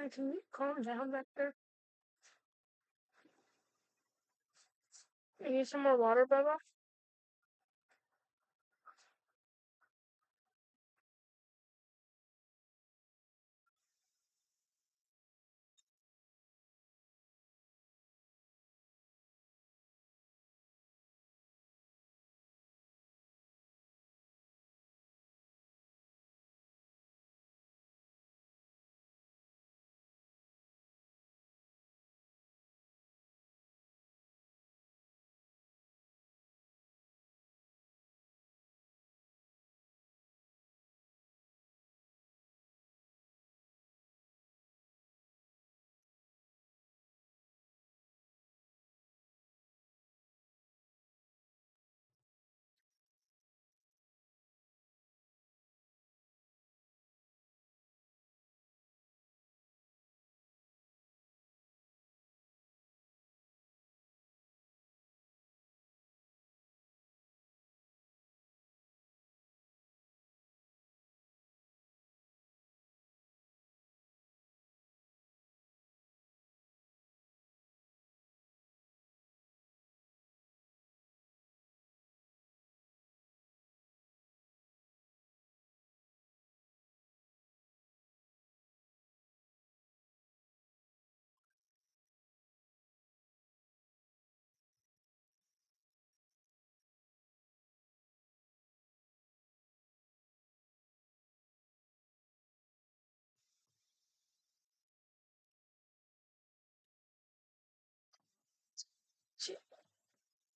Sorry, can you calm down back there? You need some more water, Bubba?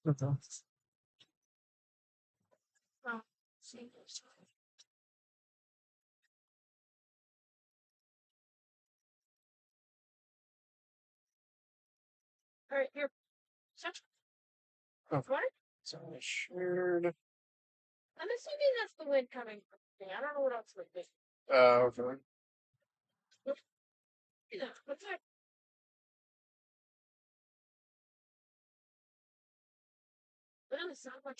Okay. Oh, see. All right, here. Shut. Oh. What? So I shared. I'm assuming that's the wind coming from me. I don't know what else it would be. Okay. Yeah, what's that? That doesn't sound like.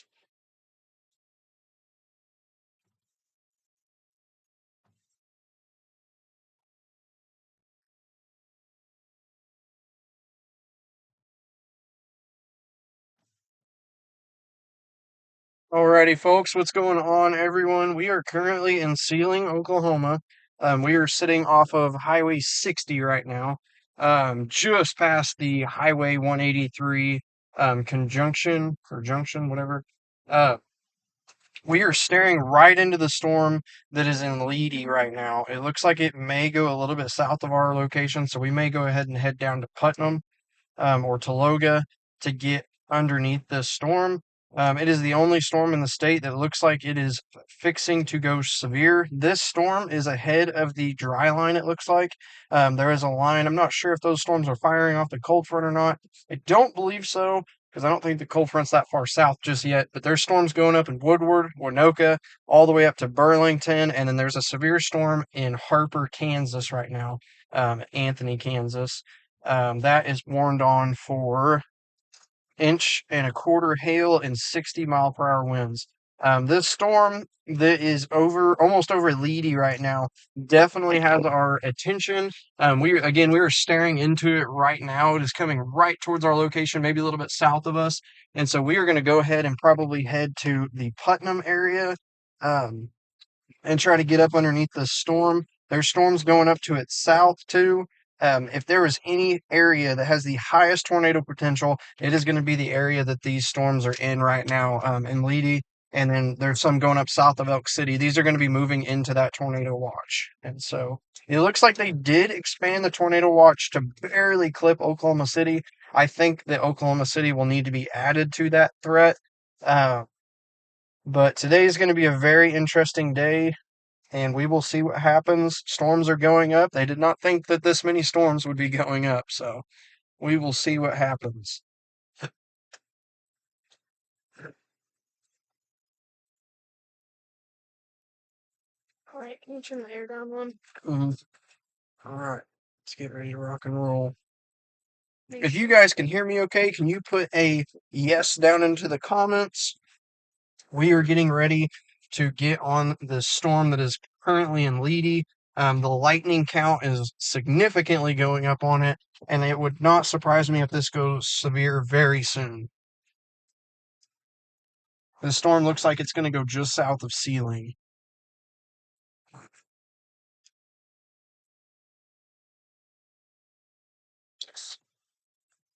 Alrighty, folks, what's going on, everyone? We are currently in Sealing, Oklahoma. We are sitting off of Highway 60 right now, just past the Highway 183 conjunction or junction, whatever. Uh, we are staring right into the storm that is in Leedy right now. It looks like it may go a little bit south of our location, so we may go ahead and head down to Putnam or Taloga to get underneath this storm. It is the only storm in the state that looks like it is fixing to go severe. This storm is ahead of the dry line, it looks like. There is a line. I'm not sure if those storms are firing off the cold front or not. I don't believe so because I don't think the cold front's that far south just yet. But there's storms going up in Woodward, Winoka, all the way up to Burlington. And then there's a severe storm in Harper, Kansas right now, Anthony, Kansas. That is warned on for inch and a quarter hail and 60-mile-per-hour winds. This storm that is almost over Leedy right now definitely has our attention. We are staring into it right now. It is coming right towards our location, maybe a little bit south of us, and so we are going to go ahead and probably head to the Putnam area. And try to get up underneath the storm. There's storms going up to its south too. If there is any area that has the highest tornado potential, it is going to be the area that these storms are in right now in Leedy. And then there's some going up south of Elk City. These are going to be moving into that tornado watch. And so it looks like they did expand the tornado watch to barely clip Oklahoma City. I think that Oklahoma City will need to be added to that threat. Uh, but today is going to be a very interesting day, and we will see what happens. Storms are going up. They did not think that this many storms would be going up, so we will see what happens. All right, can you turn the air down one? All right, let's get ready to rock and roll. If you guys can hear me okay, can you put a yes down into the comments? We are getting ready to get on the storm that is currently in Leedy. The lightning count is significantly going up on it, and it would not surprise me if this goes severe very soon. The storm looks like it's going to go just south of Sealing.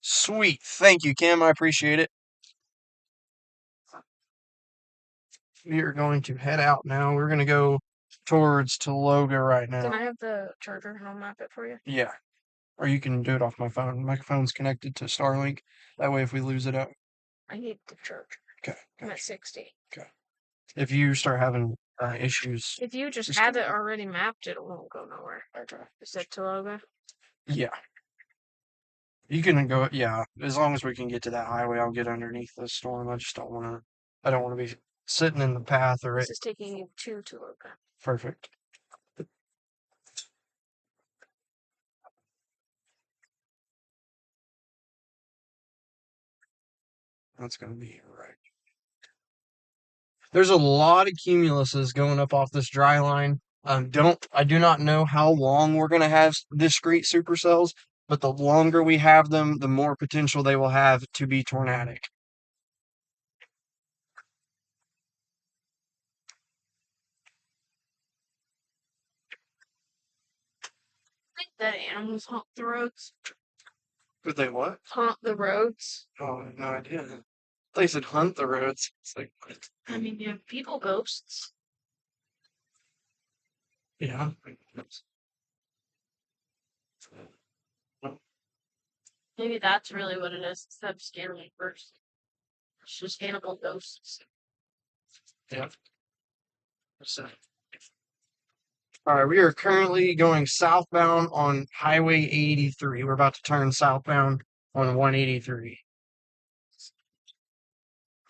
Sweet. Thank you, Kim. I appreciate it. We are going to head out now. We're going to go towards Tologa right now. Can I have the charger and I'll map it for you? Yeah. Or you can do it off my phone. My phone's connected to Starlink. That way, if we lose it up. I need the charger. Okay. I'm at 60. Okay. If you start having issues. If you just have it already mapped, it won't go nowhere. Okay. Is that Tologa? Yeah. You can go, yeah. As long as we can get to that highway, I'll get underneath the storm. I just don't want to. I don't want to be sitting in the path or This is taking you to Tologa. Perfect. That's going to be right. There's a lot of cumuluses going up off this dry line. I do not know how long we're going to have discrete supercells, but the longer we have them, the more potential they will have to be tornadic. I think that animals haunt the roads. Could they what? Haunt the roads. Oh, no idea. They said hunt the roads. It's like, what? I mean, you have people ghosts. Yeah. Maybe that's really what it is, instead of scaring first. It's just animal ghosts. Yeah. All right, we are currently going southbound on Highway 83. We're about to turn southbound on 183.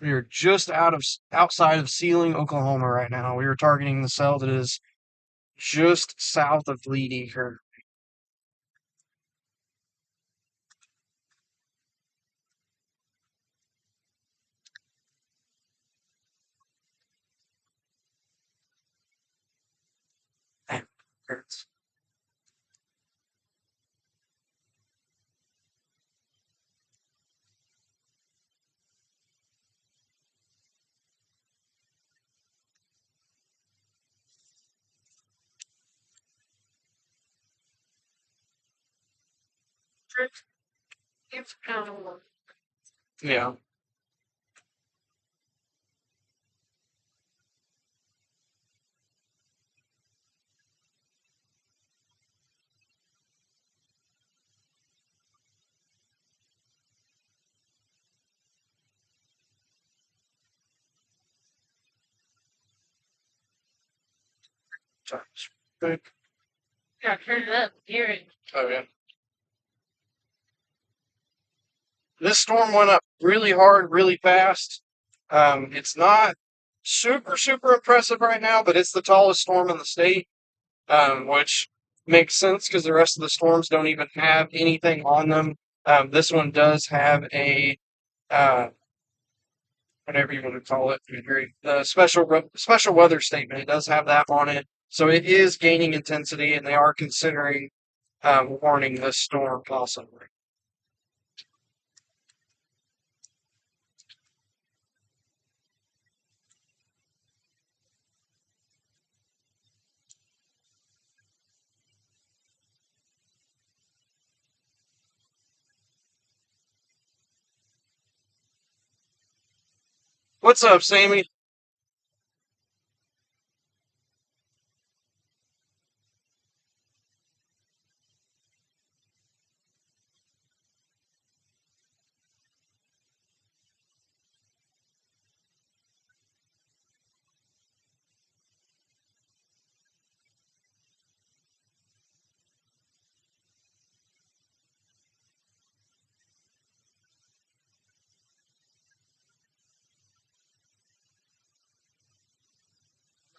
We are just outside of Sealing, Oklahoma right now. We are targeting the cell that is just south of Lead Acre. Hurts. Yeah. Good. Yeah, turn it up. Hear it. Oh, yeah. This storm went up really hard, really fast. It's not super impressive right now, but it's the tallest storm in the state, which makes sense because the rest of the storms don't even have anything on them. This one does have a uh, whatever you want to call it, the special weather statement. It does have that on it, so it is gaining intensity, and they are considering warning this storm possibly. What's up, Sammy?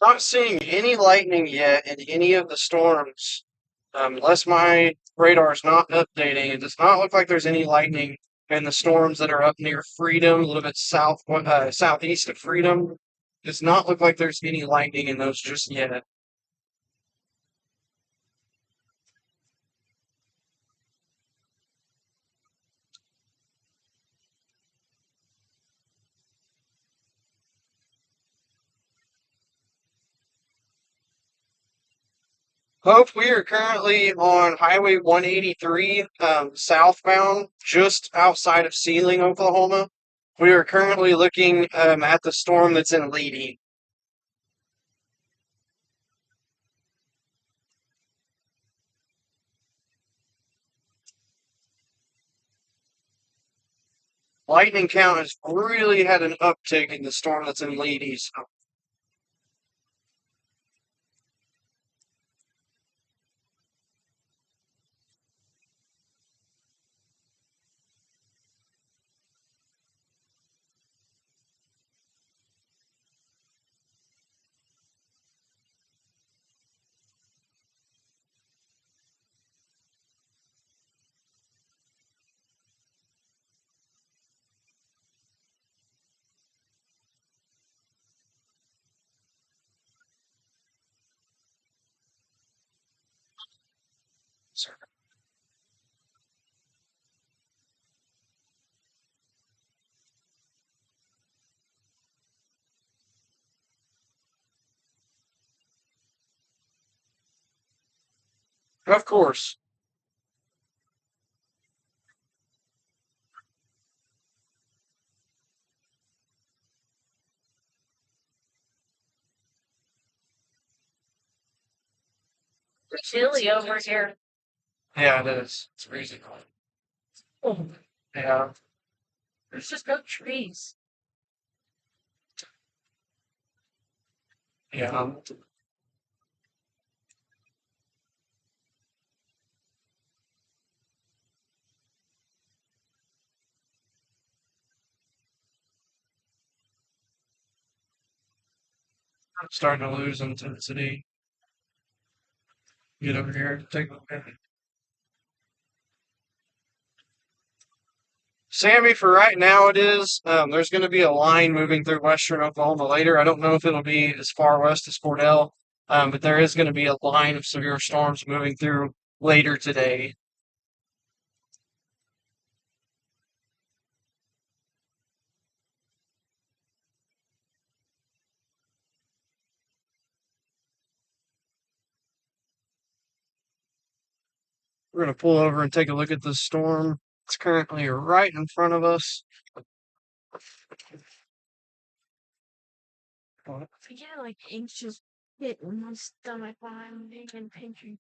Not seeing any lightning yet in any of the storms. Unless my radar is not updating, it does not look like there's any lightning in the storms that are up near Freedom, a little bit southeast of Freedom. Does not look like there's any lightning in those just yet. Hope, we are currently on Highway 183, southbound, just outside of Sealing, Oklahoma. We are currently looking at the storm that's in Leedy. Lightning count has really had an uptick in the storm that's in Leedy. So of course. It's chilly over here. Yeah, it is. It's freezing. Oh, Yeah. there's just no trees. Yeah. I'm starting to lose intensity. Get over here. Take a look at it. Sammy, for right now, it is. There's going to be a line moving through western Oklahoma later. I don't know if it'll be as far west as Cordell, but there is going to be a line of severe storms moving through later today. We're going to pull over and take a look at this storm. It's currently right in front of us. I get like anxious hit in my stomach while I'm making pantry.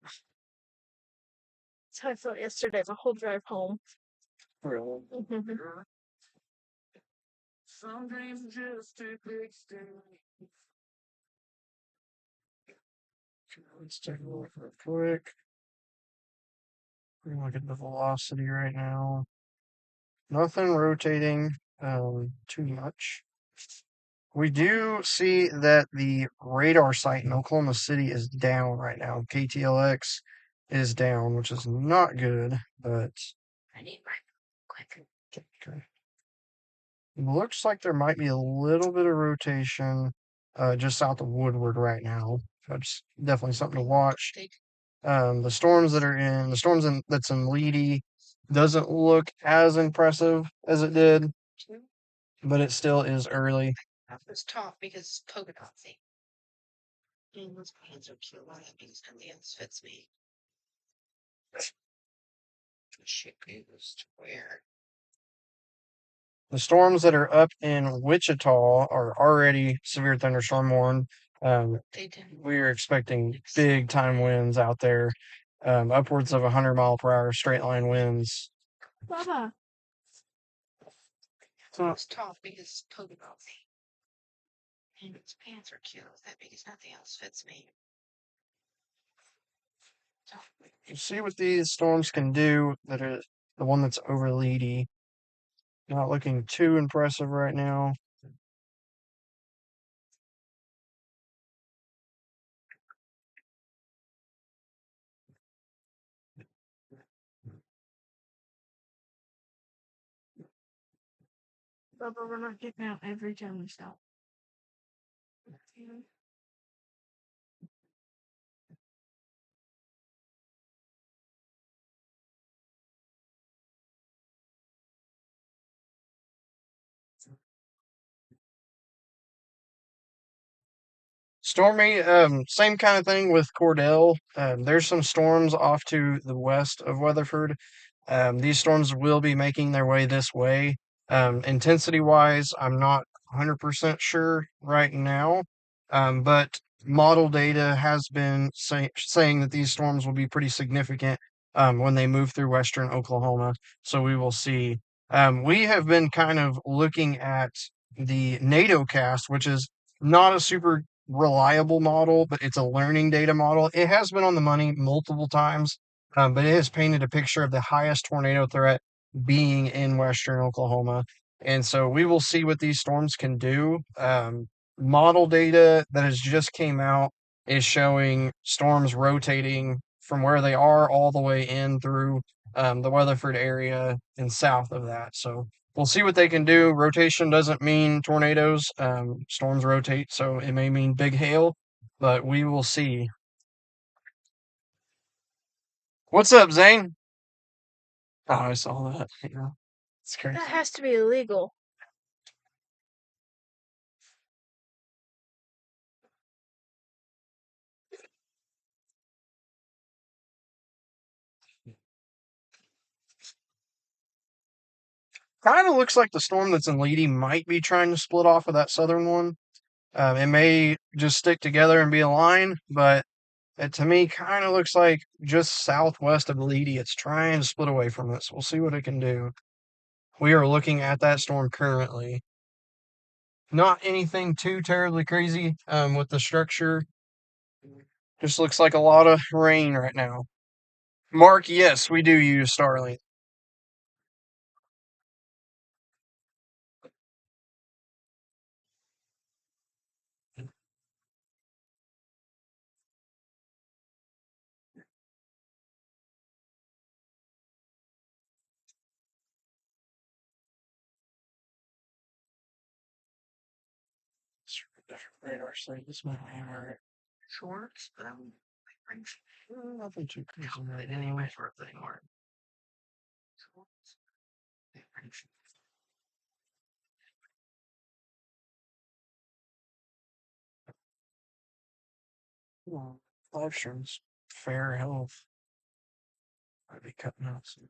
That's how I felt yesterday, the whole drive home. Really? Some dreams just too big Let's take a look real quick. We're going to look at the velocity right now. Nothing rotating too much. We do see that the radar site in Oklahoma City is down right now. KTLX is down, which is not good, but I need my quick. okay. Looks like there might be a little bit of rotation just south of Woodward right now. That's definitely something to watch. The storms that's in Leedy doesn't look as impressive as it did, but it still is early. It's tough because polka dot thing. And those pants are cute. One of these nothing else fits me. Shit goes to where? The storms that are up in Wichita are already severe thunderstorm warned. They did. We're expecting big time winds out there, upwards of 100-mile-per-hour straight line winds. Baba. So It's tough because polka dot thing. And its pants are cute. That because nothing else fits me. you see what these storms can do. That are the one that's over Leedy. Not looking too impressive right now. Baba, we're not getting out every time we stop. Stormy, same kind of thing with Cordell. There's some storms off to the west of Weatherford. These storms will be making their way this way. Intensity wise, I'm not 100% sure right now, but model data has been saying that these storms will be pretty significant when they move through western Oklahoma. So we will see. We have been kind of looking at the NATO cast, which is not a super reliable model, but it's a learning data model. It has been on the money multiple times, but it has painted a picture of the highest tornado threat being in western Oklahoma. And so we will see what these storms can do. Model data that has just came out is showing storms rotating from where they are all the way in through the Weatherford area and south of that. So we'll see what they can do. Rotation doesn't mean tornadoes. Storms rotate, so it may mean big hail, but we will see. What's up, Zane? Oh, I saw that. Yeah, it's crazy. That has to be illegal. Kind of looks like the storm that's in Leedy might be trying to split off of that southern one. It may just stick together and be a line, but it to me kind of looks like just southwest of Leedy, it's trying to split away from us. We'll see what it can do. We are looking at that storm currently. Not anything too terribly crazy with the structure. Just looks like a lot of rain right now. Mark, yes, we do use Starlink. Different radar site. This might be alright. Shorts, but I'm like Nothing too crazy right anyway. short thing or shorts. Live streams. Fair health. I'd be cutting out soon.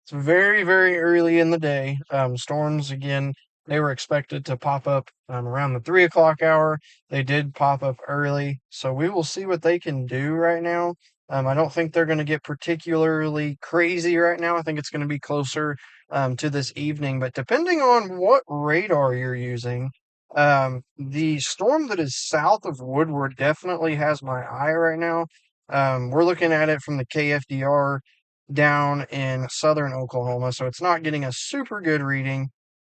It's very, very early in the day. Storms, again, they were expected to pop up around the 3 o'clock hour. They did pop up early. So we will see what they can do right now. I don't think they're going to get particularly crazy right now. I think it's going to be closer to this evening. But depending on what radar you're using, the storm that is south of Woodward definitely has my eye right now. We're looking at it from the KFDR down in southern Oklahoma, so it's not getting a super good reading.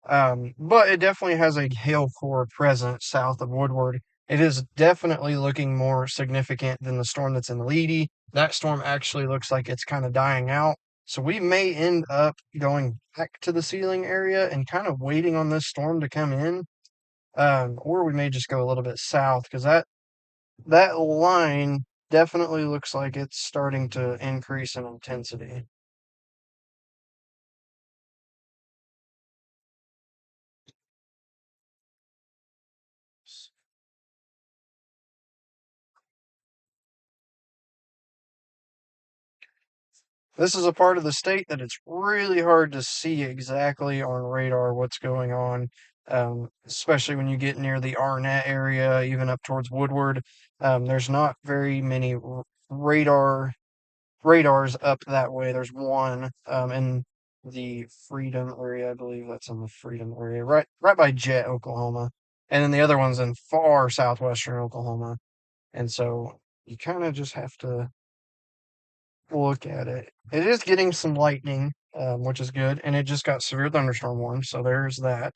But it definitely has a hail core present south of Woodward. It is definitely looking more significant than the storm that's in Leedy. That storm actually looks like it's kind of dying out. So we may end up going back to the ceiling area and kind of waiting on this storm to come in. Or we may just go a little bit south because that line definitely looks like it's starting to increase in intensity. This is a part of the state that it's really hard to see exactly on radar what's going on, especially when you get near the Arnett area, even up towards Woodward. There's not very many radars up that way. There's one in the Freedom area, I believe that's in the Freedom area, right by Jet, Oklahoma, and then the other one's in far southwestern Oklahoma. And so you kind of just have to look at it. It is getting some lightning, which is good, and it just got severe thunderstorm warned, so there's that.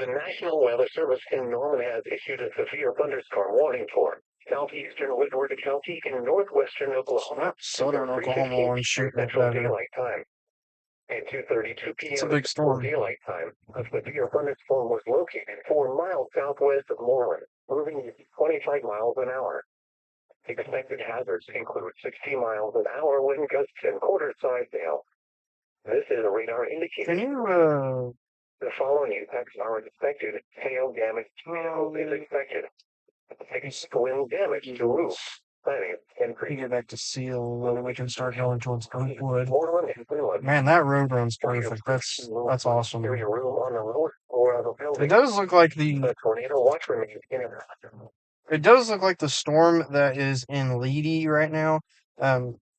The National Weather Service in Norman has issued a severe thunderstorm warning for southeastern Woodward County in northwestern Oklahoma. Southern Oklahoma one shooting it better. Daylight time. At 2:32 p.m. It's a big storm. Daylight time, a severe thunderstorm was located 4 miles southwest of Moreland, moving at 25 miles an hour. Expected hazards include 60 miles an hour wind gusts and quarter-size hail. This is a radar indicator. Can you, The following impacts are expected. Hail damage to vehicles is expected. Wind damage to roofs. Planning we get back to Seal, and then we can start going towards Oakwood. Moreland and Greenwood. Man, that road runs perfect. That's awesome. Area room on the road or of a building. It does look like the The tornado watch remains in effect. It does look like the storm that is in Leedy right now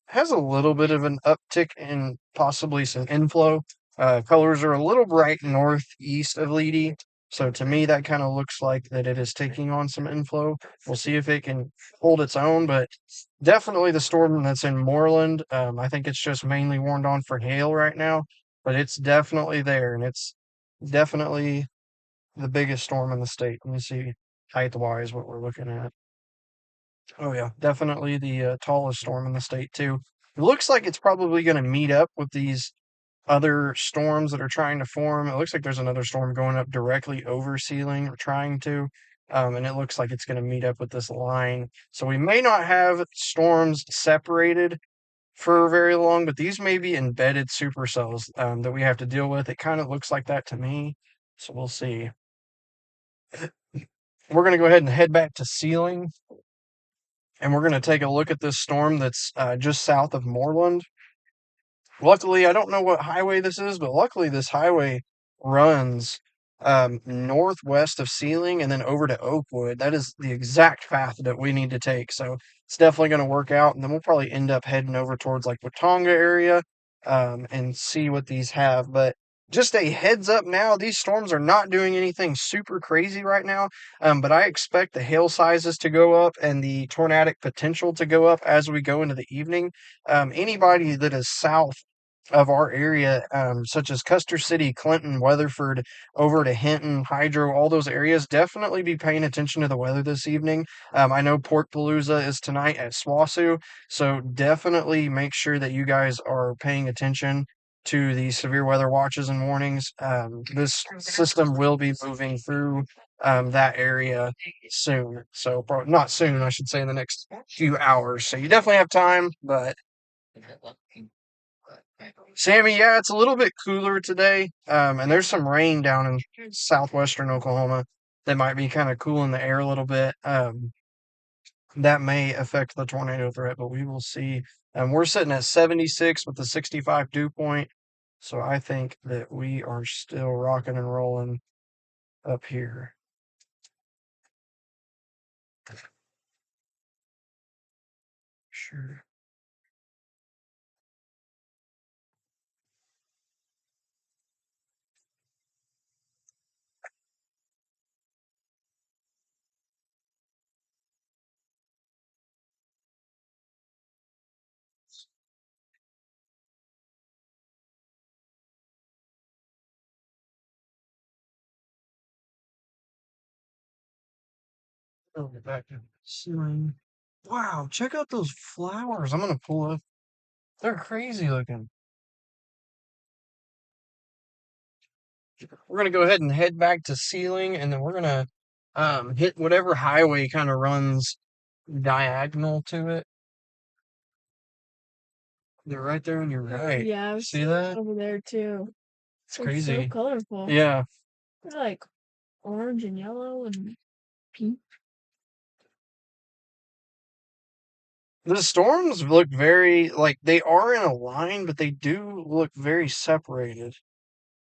has a little bit of an uptick in possibly some inflow. Colors are a little bright northeast of Leedy. So to me, that kind of looks like that it is taking on some inflow. We'll see if it can hold its own, but definitely the storm that's in Moreland, I think it's just mainly warned on for hail right now, but it's definitely there, and it's definitely the biggest storm in the state. Let me see height-wise what we're looking at. Oh yeah, definitely the tallest storm in the state too. It looks like it's probably going to meet up with these other storms that are trying to form. It looks like there's another storm going up directly over Sealing or trying to, and it looks like it's going to meet up with this line. So we may not have storms separated for very long, but these may be embedded supercells that we have to deal with. It kind of looks like that to me. So we'll see. We're going to go ahead and head back to Sealing, and we're going to take a look at this storm that's just south of Moreland. Luckily, I don't know what highway this is, but luckily this highway runs northwest of Sealing and then over to Oakwood. That is the exact path that we need to take. So it's definitely going to work out. And then we'll probably end up heading over towards like Watonga area and see what these have. But just a heads up now, these storms are not doing anything super crazy right now. But I expect the hail sizes to go up and the tornadic potential to go up as we go into the evening. Anybody that is south of our area, such as Custer City, Clinton, Weatherford, over to Hinton, Hydro, all those areas, definitely be paying attention to the weather this evening. I know Port Palooza is tonight at SWOSU, so definitely make sure that you guys are paying attention to the severe weather watches and warnings. This system will be moving through that area soon. So, not soon, I should say, in the next few hours. So, you definitely have time, but Sammy, yeah, it's a little bit cooler today, and there's some rain down in southwestern Oklahoma that might be kind of cooling the air a little bit. That may affect the tornado threat, but we will see. We're sitting at 76 with the 65 dew point, so I think that we are still rocking and rolling up here. Sure. I'll get back to the ceiling. Wow, check out those flowers. I'm gonna pull up. They're crazy looking. We're gonna go ahead and head back to Sealing, and then we're gonna hit whatever highway kind of runs diagonal to it. They're right there on your right. Yeah, I've See seen that? over there too. It's So crazy. colorful. Yeah. They're like orange and yellow and pink. The storms look very like they are in a line, but they do look very separated.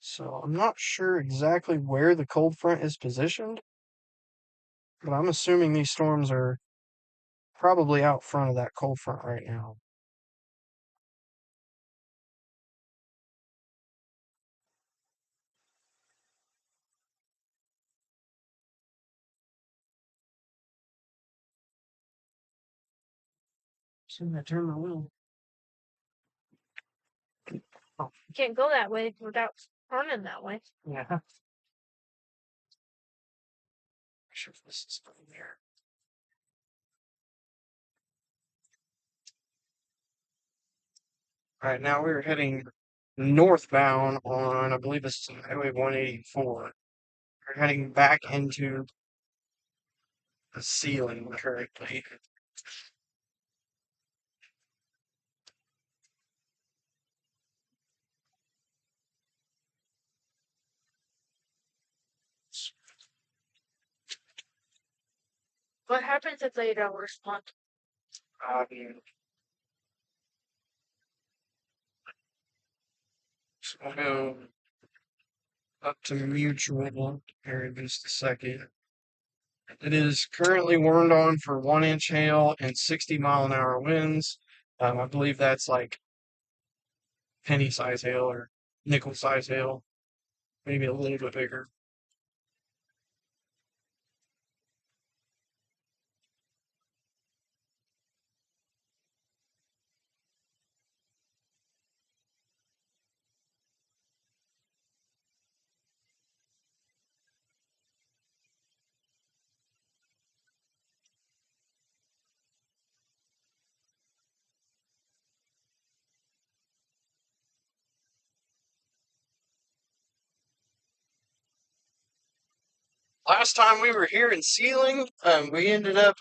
So I'm not sure exactly where the cold front is positioned, but I'm assuming these storms are probably out front of that cold front right now. So I turn my wheel. You can't go that way without turning that way. Yeah. sure if this is on there. All right, now we're heading northbound on, I believe this is Highway 184. We're heading back into the ceiling currently. What happens if they don't respond? So we'll go up to mutual here in just a second. It is currently warned on for 1-inch hail and 60-mile-an-hour winds. I believe that's like penny size hail or nickel size hail, maybe a little bit bigger. Last time we were here in Sealing, we ended up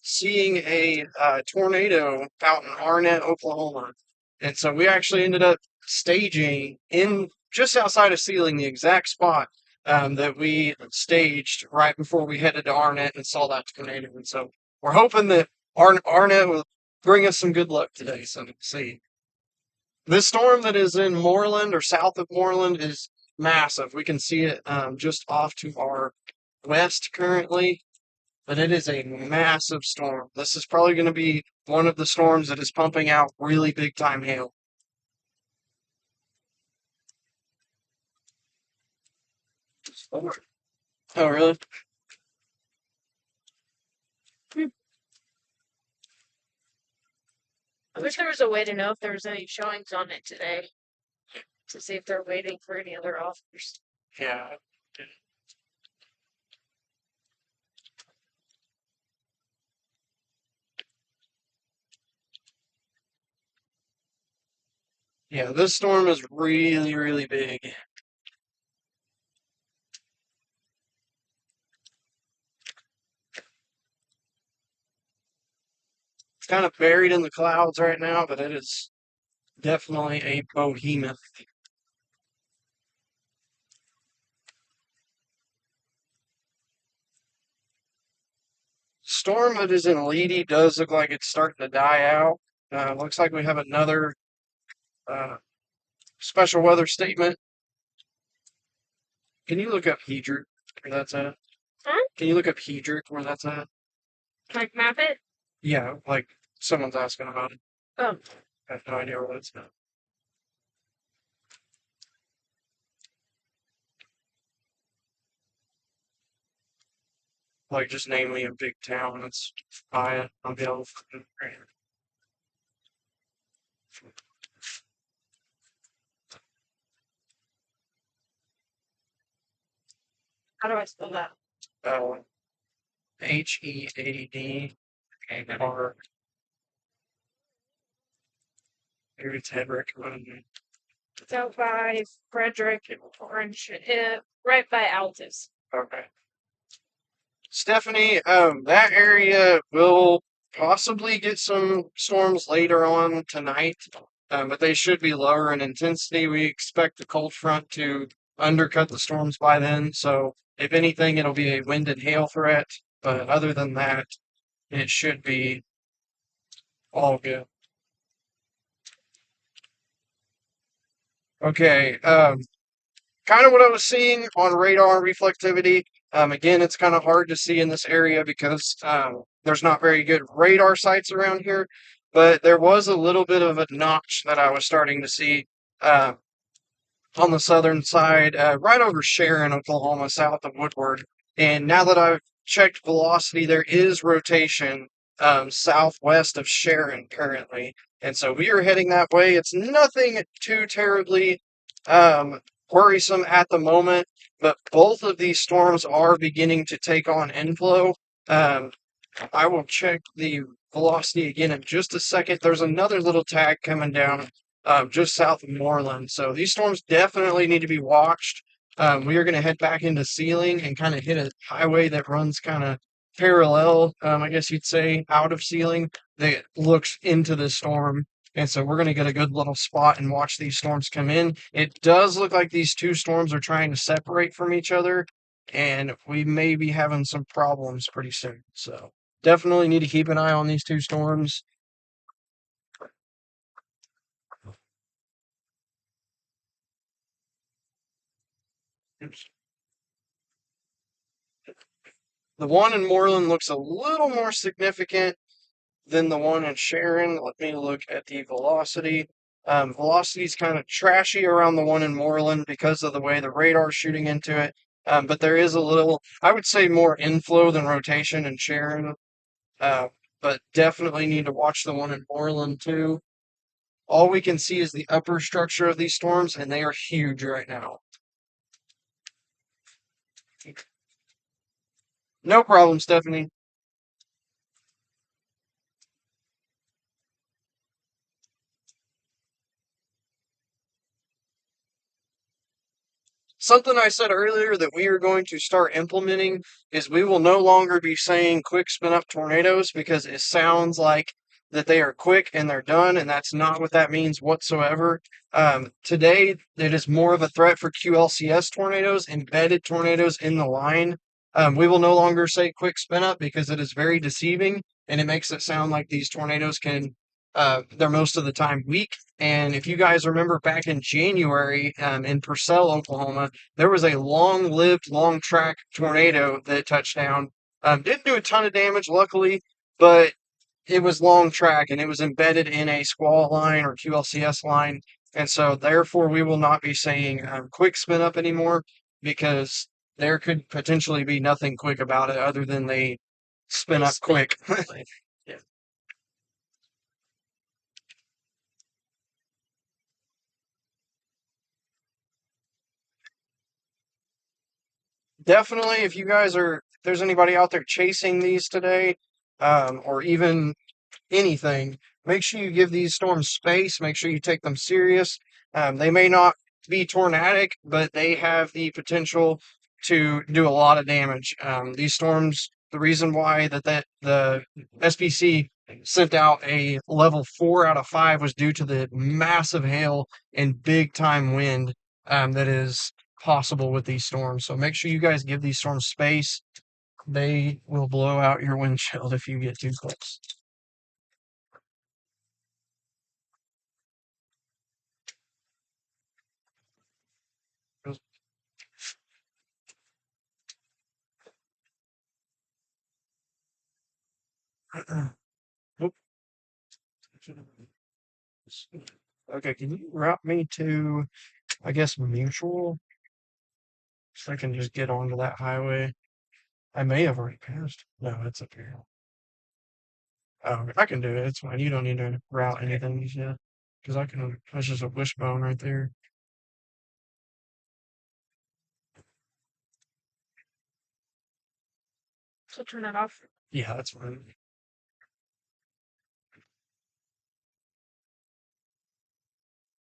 seeing a tornado out in Arnett, Oklahoma. And so we actually ended up staging in just outside of Sealing, the exact spot that we staged right before we headed to Arnett and saw that tornado. And so we're hoping that Arnett will bring us some good luck today. So we'll see. This storm that is in Moreland or south of Moreland is massive. We can see it just off to our west currently, but it is a massive storm. This is probably going to be one of the storms that is pumping out really big time hail. Oh, really? I wish there was a way to know if there was any showings on it today. To see if they're waiting for any other offers. Yeah. Yeah, this storm is really, really big. It's kind of buried in the clouds right now, but it is definitely a behemoth. Storm that is in Leedy does look like it's starting to die out. Looks like we have another special weather statement. Can you look up Hedrick where that's at? Huh? Can you look up Hedrick where that's at? Like map it? Yeah, like someone's asking about it. Oh. I have no idea where that's at. Like just name me a big town that's by it. I'll be able to find it. How do I spell that? Head or maybe it's Hedrick. It's out by Frederick, Orange, right by Altus. Okay. Stephanie, that area will possibly get some storms later on tonight, but they should be lower in intensity. We expect the cold front to undercut the storms by then, so if anything, it'll be a wind and hail threat, but other than that, it should be all good. Okay, kind of what I was seeing on radar reflectivity. Again, it's kind of hard to see in this area because there's not very good radar sites around here, but there was a little bit of a notch that I was starting to see on the southern side, right over Sharon, Oklahoma, south of Woodward. And now that I've checked velocity, there is rotation southwest of Sharon currently. And so we are heading that way. It's nothing too terribly worrisome at the moment. but both of these storms are beginning to take on inflow. Um, I will check the velocity again in just a second. There's another little tag coming down just south of Moreland. So these storms definitely need to be watched. We are going to head back into Sealing and kind of hit a highway that runs kind of parallel, I guess you'd say, out of Sealing that looks into the storm. And so we're going to get a good little spot and watch these storms come in. It does look like these two storms are trying to separate from each other, and we may be having some problems pretty soon. So definitely need to keep an eye on these two storms. Oops. The one in Moreland looks a little more significant than the one in Sharon. Let me look at the velocity. Velocity is kind of trashy around the one in Moreland because of the way the radar's shooting into it. But there is a little, I would say, more inflow than rotation in Sharon. But definitely need to watch the one in Moreland too. All we can see is the upper structure of these storms, and they are huge right now. No problem, Stephanie. Something I said earlier that we are going to start implementing is we will no longer be saying quick spin up tornadoes because it sounds like that they are quick and they're done, and that's not what that means whatsoever. Today, it is more of a threat for QLCS tornadoes, embedded tornadoes in the line. We will no longer say quick spin up because it is very deceiving and it makes it sound like these tornadoes can, they're most of the time weak. And if you guys remember back in January in Purcell, Oklahoma, there was a long-lived, long-track tornado that touched down. Didn't do a ton of damage, luckily, but it was long track and it was embedded in a squall line or QLCS line. And so, therefore, we will not be saying quick spin up anymore because there could potentially be nothing quick about it other than they spin up quick. Yeah. Definitely, if you guys are, if there's anybody out there chasing these today, or even anything, make sure you give these storms space. Make sure you take them serious. They may not be tornadic, but they have the potential to do a lot of damage. These storms, the reason why that the SPC sent out a level 4 out of 5 was due to the massive hail and big time wind that is possible with these storms. So make sure you guys give these storms space. They will blow out your windshield if you get too close. Oop. Okay, can you route me to, I guess, Mutual? So I can just get onto that highway. I may have already passed. No, it's up here. Oh, I can do it. It's fine. You don't need to route anything yet. Because I can, that's just a wishbone right there. So turn that off. Yeah, that's fine.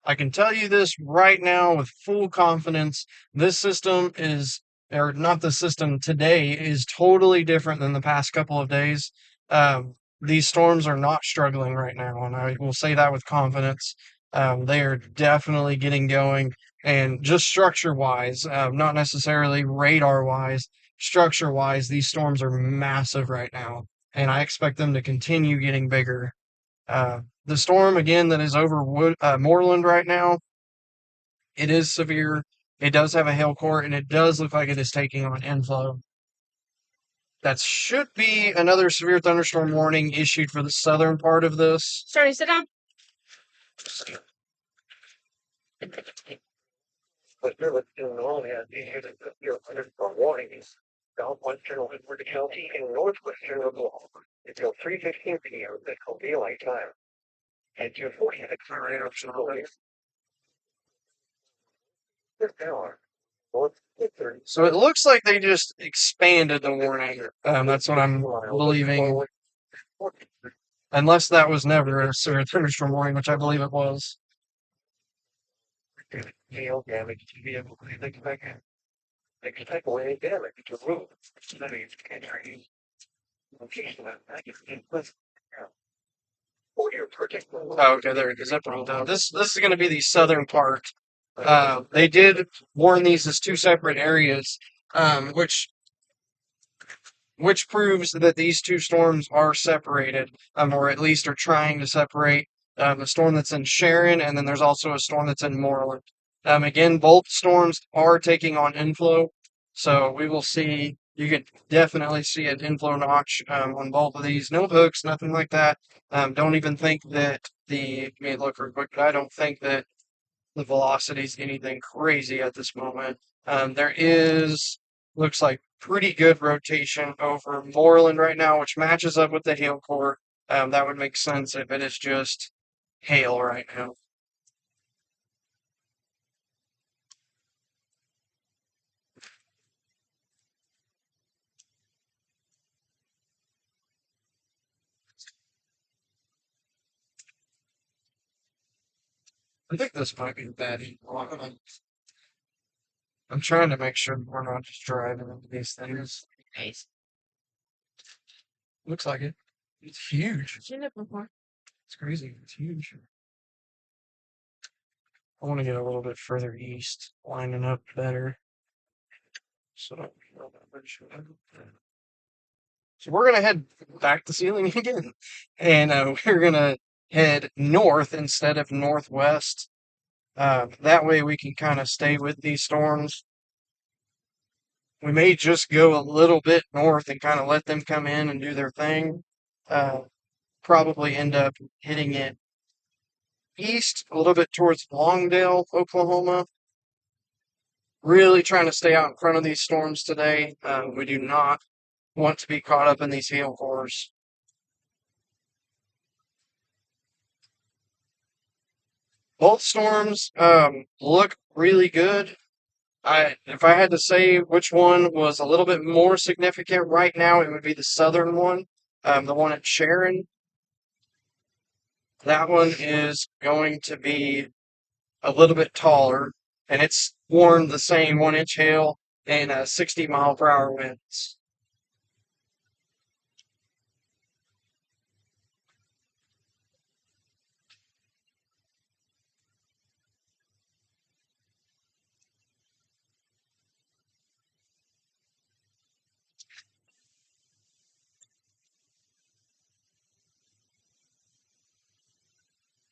I can tell you this right now with full confidence. This system is, or not the system today, is totally different than the past couple of days. These storms are not struggling right now, and I will say that with confidence. They are definitely getting going, and just structure wise, not necessarily radar wise, structure wise, these storms are massive right now, and I expect them to continue getting bigger. The storm again that is over Moreland right now, it is severe. It does have a hail core, and it does look like it is taking on inflow. That should be another severe thunderstorm warning issued for the southern part of this. Sorry, sit down. But service to normally has issued a severe thunderstorm warnings. Southwestern Windward County and Northwestern Oklahoma until 3:15 p.m. Central Daylight Time. At 2:46 All right, this hour. So it looks like they just expanded the warning. That's what I'm believing. Unless that was never a severe thunderstorm warning, which I believe it was. Hail damage to vehicles. They can take away damage to roofs, cities, and trees. Oh, okay, there it is. That brought down. This is going to be the southern part. They did warn these as two separate areas, which proves that these two storms are separated, or at least are trying to separate. The storm that's in Sharon, and then there's also a storm that's in Moreland. Again, both storms are taking on inflow, so we will see. You could definitely see an inflow notch on both of these. No hooks, nothing like that. Don't even think that let me look real quick, but I don't think that the velocity is anything crazy at this moment. There is, looks like pretty good rotation over Moreland right now, which matches up with the hail core. That would make sense if it is just hail right now. I think this might be the bad one. I'm trying to make sure that we're not just driving into these things. Nice. Looks like it. It's huge. Seen it before. It's crazy. It's huge. I want to get a little bit further east, lining up better. So we're gonna head back to Sealing again, and we're gonna head north instead of northwest. That way we can kind of stay with these storms. We may just go a little bit north and kind of let them come in and do their thing. Probably end up hitting it east a little bit towards Longdale, Oklahoma. Really trying to stay out in front of these storms today. We do not want to be caught up in these hail cores. Both storms look really good. If I had to say which one was a little bit more significant right now, it would be the southern one, the one at Sharon. That one is going to be a little bit taller, and it's warned the same 1-inch hail and 60-mile-per-hour winds.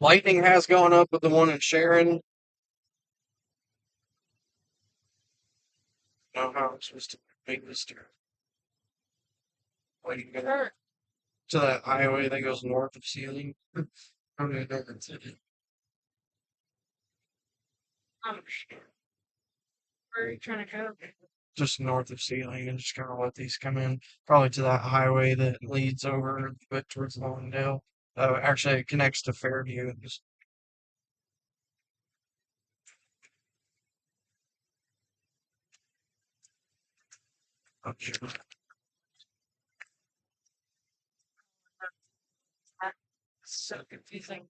Lightning has gone up with the one in Sharon. I don't know how I'm supposed to make this turn. Waiting to that highway that goes north of Sealing. I don't even know that's it. Where are you trying to go? Just north of Sealing, and just kind of let these come in. Probably to that highway that leads over a bit towards Longdale. Actually, it connects to Fairview. Oh, sure. So confusing.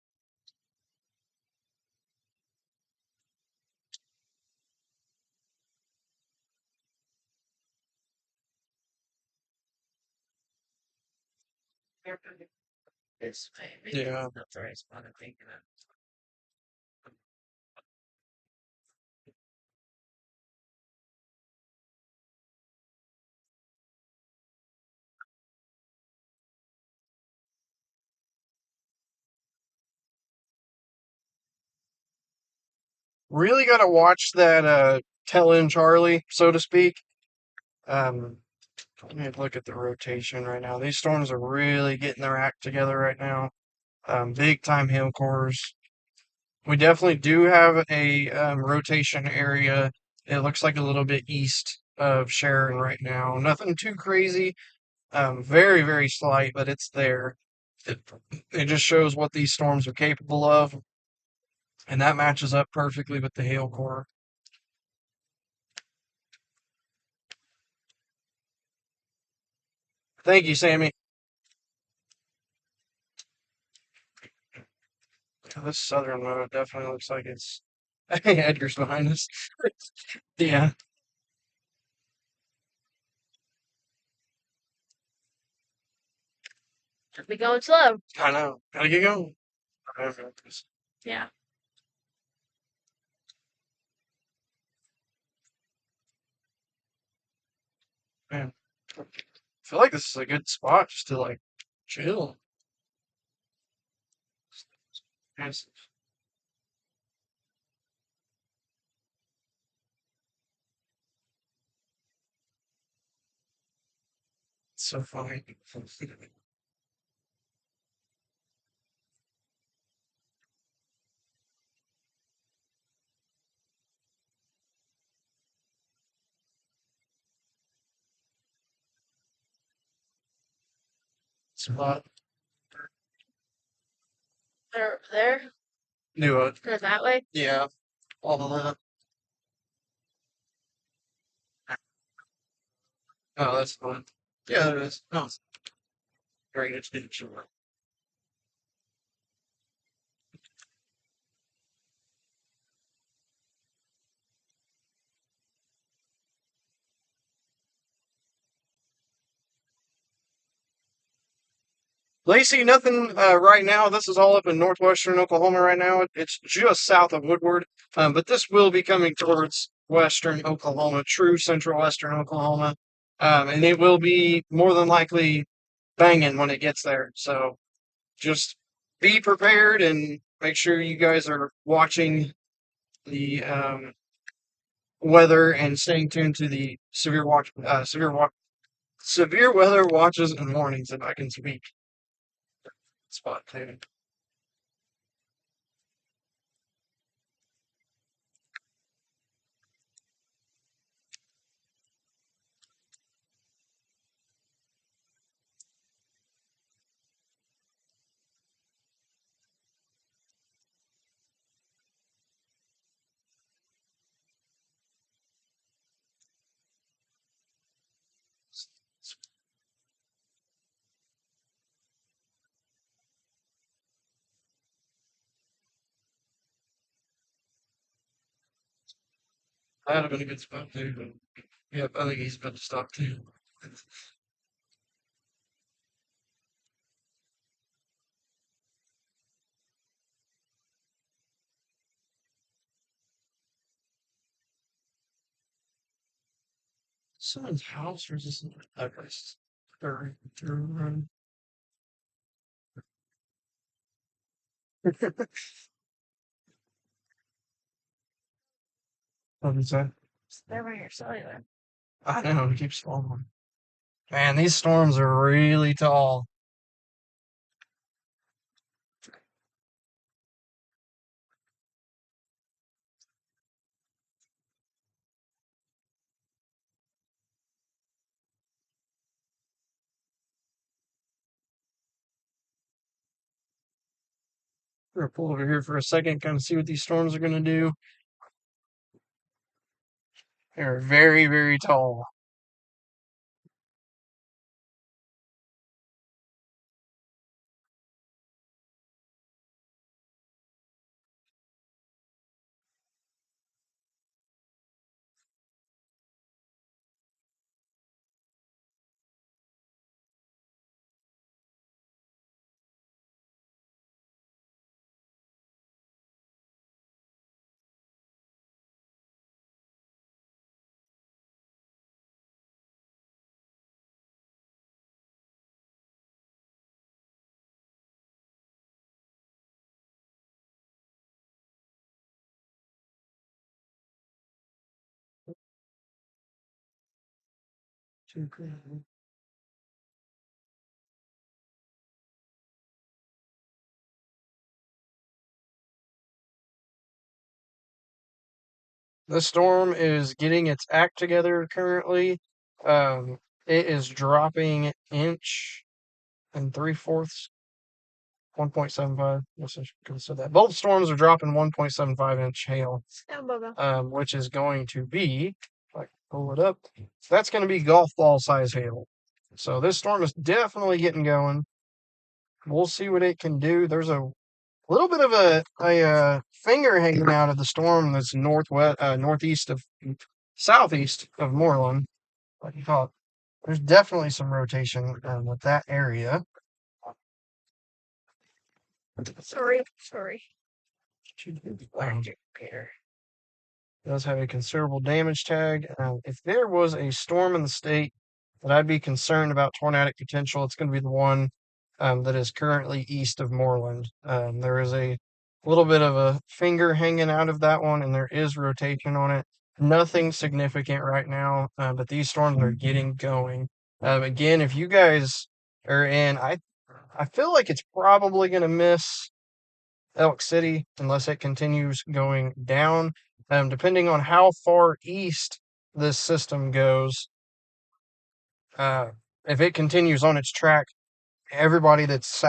This way. Yeah. That's the right spot I'm thinking of. Really got to watch that tell in Charlie, so to speak. Let me look at the rotation right now. These storms are really getting their act together right now. Big time hail cores. We definitely do have a rotation area. It looks like a little bit east of Sharon right now. Nothing too crazy. Very, very slight, but it's there. It just shows what these storms are capable of. And that matches up perfectly with the hail core. Thank you, Sammy. This southern mode definitely looks like it's. Hey, Edgar's behind us. Yeah. Be going slow. I know. Gotta get going. Yeah. Man, I feel like this is a good spot just to like chill. Yes. It's so funny. Spot. There. Knew it. Go that way. Yeah. All the way. Oh, that's fun. Yeah, there is. No, it's great. It's sure. Lacey, nothing right now. This is all up in northwestern Oklahoma right now. It's just south of Woodward, but this will be coming towards western Oklahoma, true central western Oklahoma, and it will be more than likely banging when it gets there. So just be prepared and make sure you guys are watching the weather and staying tuned to the severe weather watches and warnings, if I can speak. Spot too. That'd have been a good spot too, but yep, I think he's about to stop too. Someone's house or is this an address? Through What is that? There by your cellular. I know, it keeps falling. Man, these storms are really tall. We're gonna pull over here for a second, kind of see what these storms are gonna do. They're very, very tall. Too crazy. The storm is getting its act together currently. It is dropping inch and 3/4, 1.75. Yes, I could have said that. Both storms are dropping 1.75-inch hail, Down, Bubba. which is going to be, if I can pull it up, that's going to be golf ball size hail. So this storm is definitely getting going. We'll see what it can do. There's a little bit of a finger hanging out of the storm that's northeast of southeast of Moreland. Like you thought, there's definitely some rotation with that area. Sorry. Does have a considerable damage tag. If there was a storm in the state that I'd be concerned about tornadic potential, it's going to be the one that is currently east of Moreland. There is a little bit of a finger hanging out of that one, and there is rotation on it. Nothing significant right now, but these storms are getting going. Again, if you guys are in, I feel like it's probably going to miss Elk City unless it continues going down. Depending on how far east this system goes, if it continues on its track, everybody that's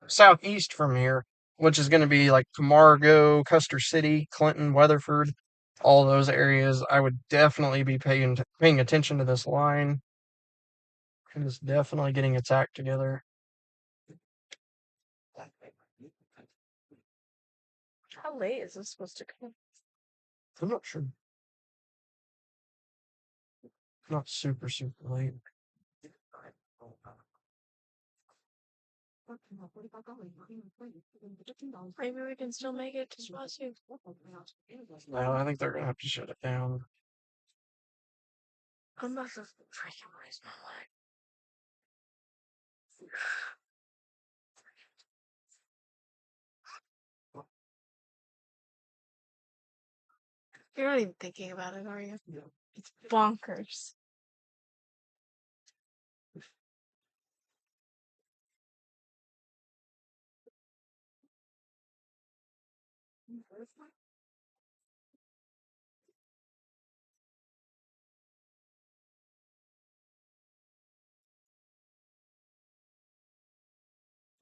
southeast from here, which is going to be like Camargo, Custer City, Clinton, Weatherford, all those areas, I would definitely be paying attention to this line. It is definitely getting its act together. How late is this supposed to come? I'm not sure. Not super late. Maybe we can still make it to Swasu. No, I think they're gonna have to shut it down. I'm about to freaking raise my leg. You're not even thinking about it, are you? Yeah. It's bonkers.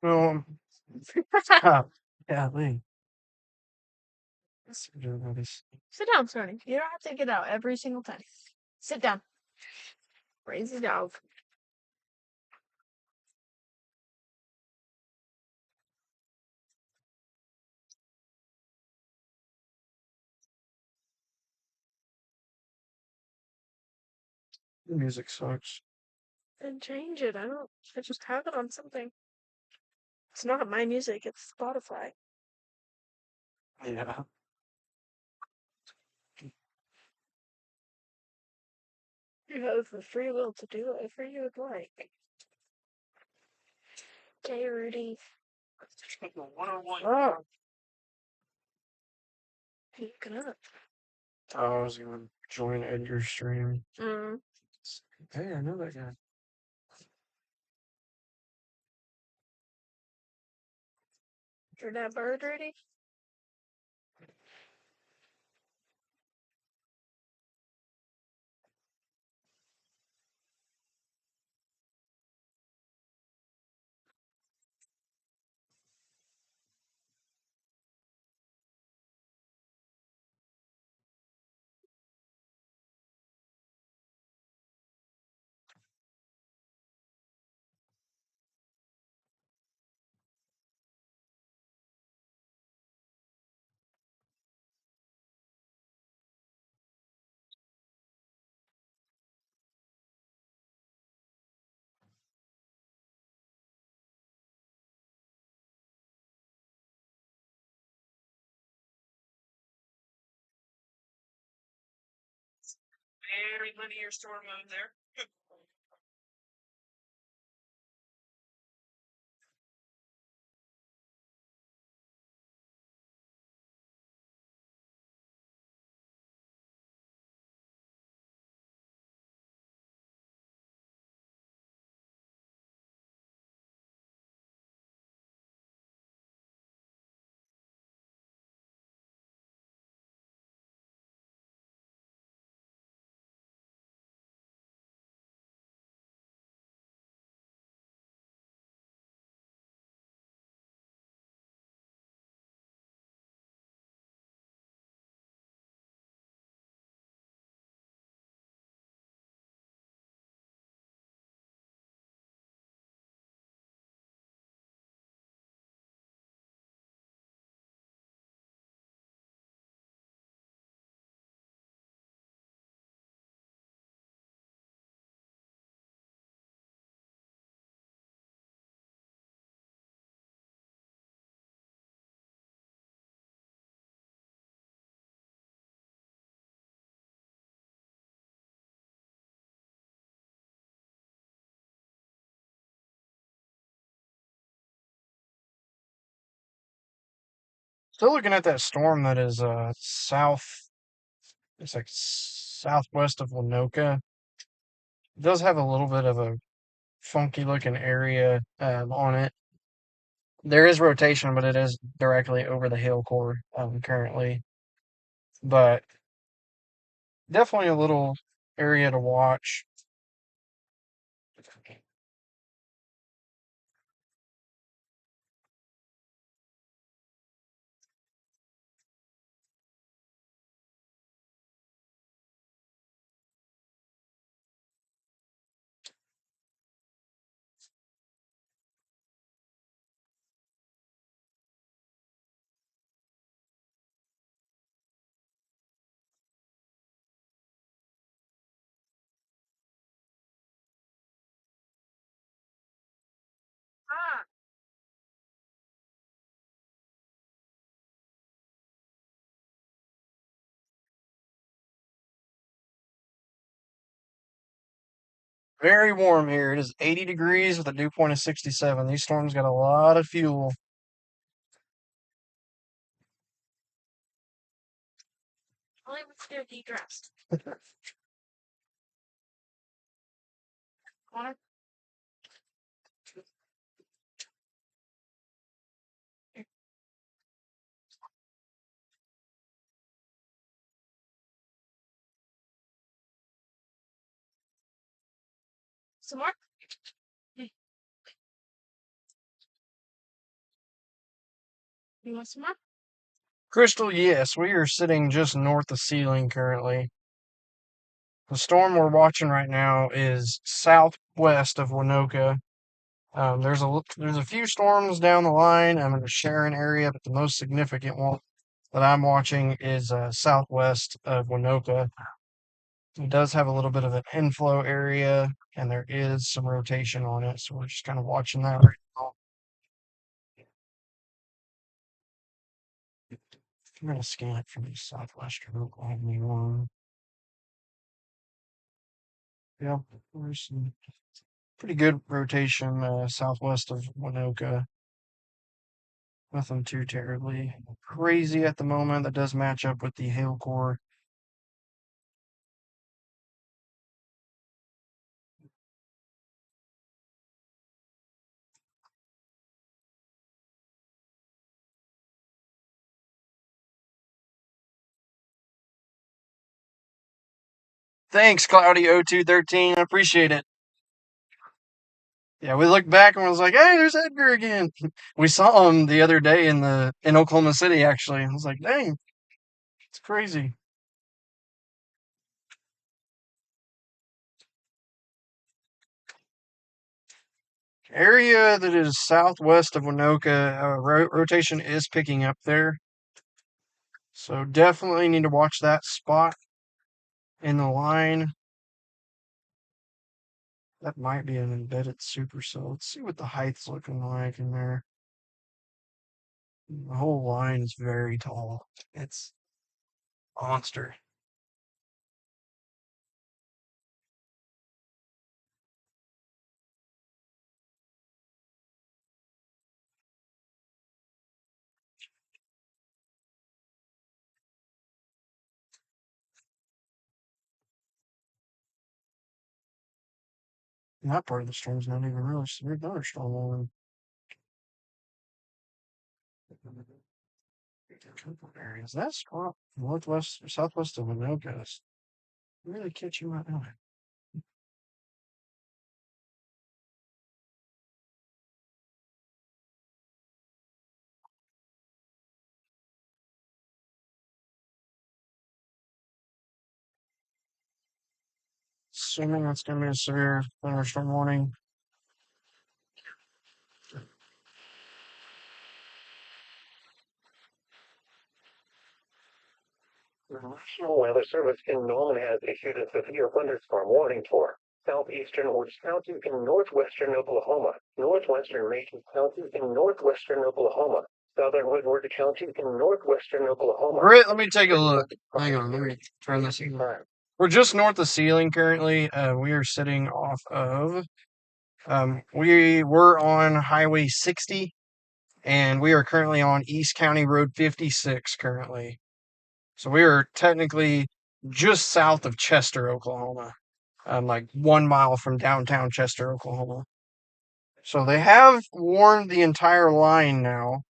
Well, yeah, Lee. Sit down, Sonny. You don't have to get out every single time. Sit down. Raise the dog. The music sucks. And change it. I just have it on something. It's not my music, it's Spotify. Yeah. You have the free will to do whatever you would like. Okay, Rudy. Oh. Pick it up. I was gonna join Edgar's stream. Mm. Hey, I know that guy. You're that bird, Rudy? Very linear storm mode there. Still looking at that storm that is south. It's like southwest of Winoka. It does have a little bit of a funky looking area on it. There is rotation, but it is directly over the hail core currently. But definitely a little area to watch. Very warm here. It is 80 degrees with a dew point of 67. These storms got a lot of fuel. Only if they're de-dressed. Connor? Some more? You want some more? Crystal, yes, we are sitting just north of Sealing currently. The storm we're watching right now is southwest of Winoka. There's a few storms down the line. I'm in the Sharon area, but the most significant one that I'm watching is southwest of Winoka. It does have a little bit of an inflow area, and there is some rotation on it, so we're just kind of watching that right now. I'm going to scan it from the southwestern Oklahoma one. Yeah, there's some pretty good rotation southwest of Winoka. Nothing too terribly crazy at the moment. That does match up with the hail core. Thanks, Cloudy0213. I appreciate it. Yeah, we looked back and was like, "Hey, there's Edgar again." We saw him the other day in Oklahoma City. Actually, I was like, "Dang, it's crazy." Area that is southwest of Winoka, rotation is picking up there, so definitely need to watch that spot in the line. That might be an embedded supercell. Let's see what the height's looking like in there. The whole line is very tall. It's a monster. And that part of the storm's not even really severe thunderstorm on areas. That spot northwest or southwest of Winoka is really catching my eye. Assuming that's going to be a severe thunderstorm warning. The National Weather Service in Norman has issued a severe thunderstorm warning for southeastern Woods County in northwestern Oklahoma, northwestern Macon County in northwestern Oklahoma, southern Woodward County in northwestern Oklahoma. Britt, let me take a look. Hang on, let me turn this in. We're just north of Sealing currently. We are sitting off of. We were on Highway 60 and we are currently on East County Road 56 currently. So we are technically just south of Chester, Oklahoma, like 1 mile from downtown Chester, Oklahoma. So they have warned the entire line now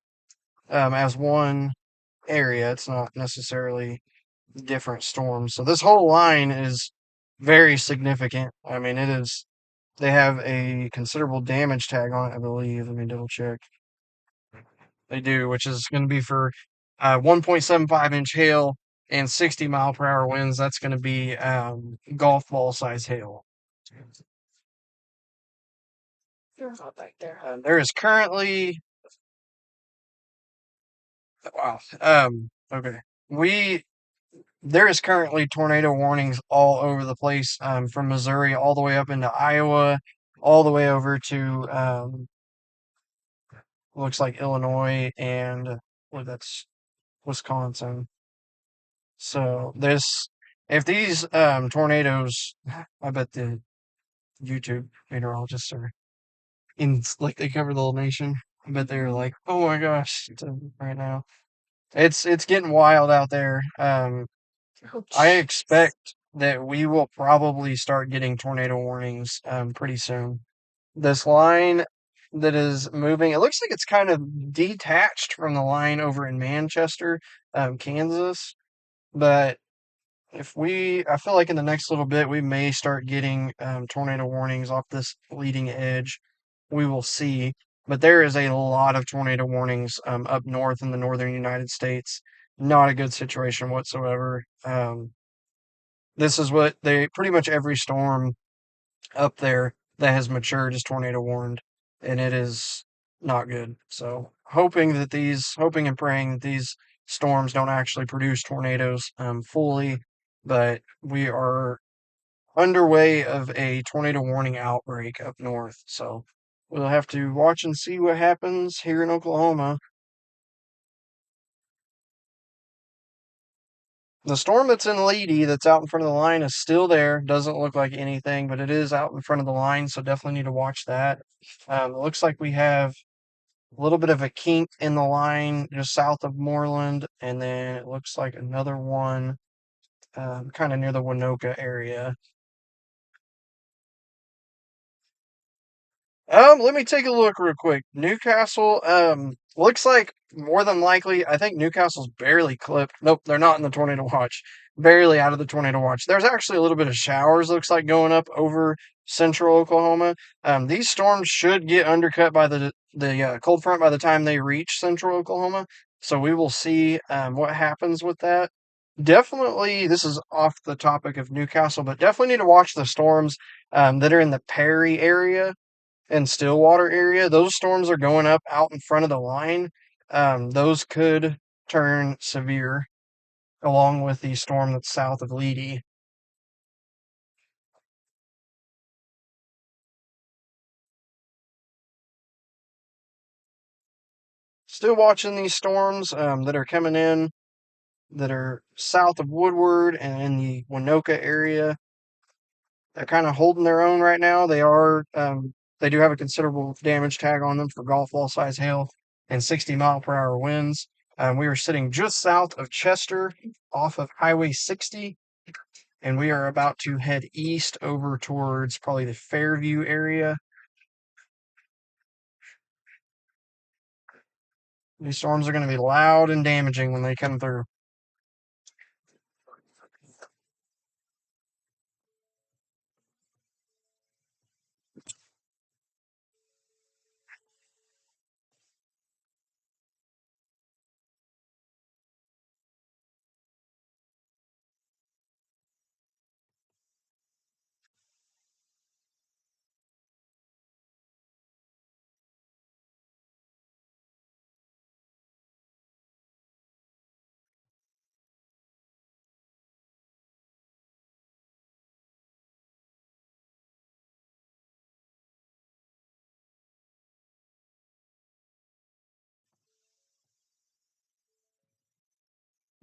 as one area. It's not necessarily different storms. So this whole line is very significant. I mean, it is. They have a considerable damage tag on it, I believe. Let me double check. They do, which is going to be for 1.75-inch hail and 60-mile-per-hour winds. That's going to be golf ball size hail. Back there. There is currently wow. Okay. We There is currently tornado warnings all over the place, from Missouri all the way up into Iowa, all the way over to looks like Illinois and well, that's Wisconsin. So this, if these tornadoes, I bet the YouTube meteorologists are in like they cover the whole nation. I bet they're like, oh my gosh, right now. It's getting wild out there. Oh, I jeez. expect that we will probably start getting tornado warnings pretty soon. This line that is moving, it looks like it's kind of detached from the line over in Manchester, Kansas. But I feel like in the next little bit, we may start getting tornado warnings off this leading edge. We will see. But there is a lot of tornado warnings up north in the northern United States. Not a good situation whatsoever. This is what they pretty much every storm up there that has matured is tornado warned, and it is not good. So hoping and praying that these storms don't actually produce tornadoes fully, but we are underway of a tornado warning outbreak up north. So we'll have to watch and see what happens here in Oklahoma. The storm that's in Leedy that's out in front of the line is still there. Doesn't look like anything, but it is out in front of the line, so definitely need to watch that. It looks like we have a little bit of a kink in the line just south of Moreland, and then it looks like another one kind of near the Winoka area. Let me take a look real quick. Newcastle, looks like more than likely, I think Newcastle's barely clipped. Nope, they're not in the tornado watch. Barely out of the tornado watch. There's actually a little bit of showers, looks like, going up over central Oklahoma. These storms should get undercut by the cold front by the time they reach central Oklahoma. So we will see what happens with that. Definitely, this is off the topic of Newcastle, but definitely need to watch the storms that are in the Perry area and Stillwater area. Those storms are going up out in front of the line. Those could turn severe along with the storm that's south of Leedy. Still watching these storms that are coming in that are south of Woodward and in the Winoka area. They're kind of holding their own right now. They do have a considerable damage tag on them for golf ball size hail and 60-mile-per-hour winds. We are sitting just south of Chester off of Highway 60, and we are about to head east over towards probably the Fairview area. These storms are going to be loud and damaging when they come through.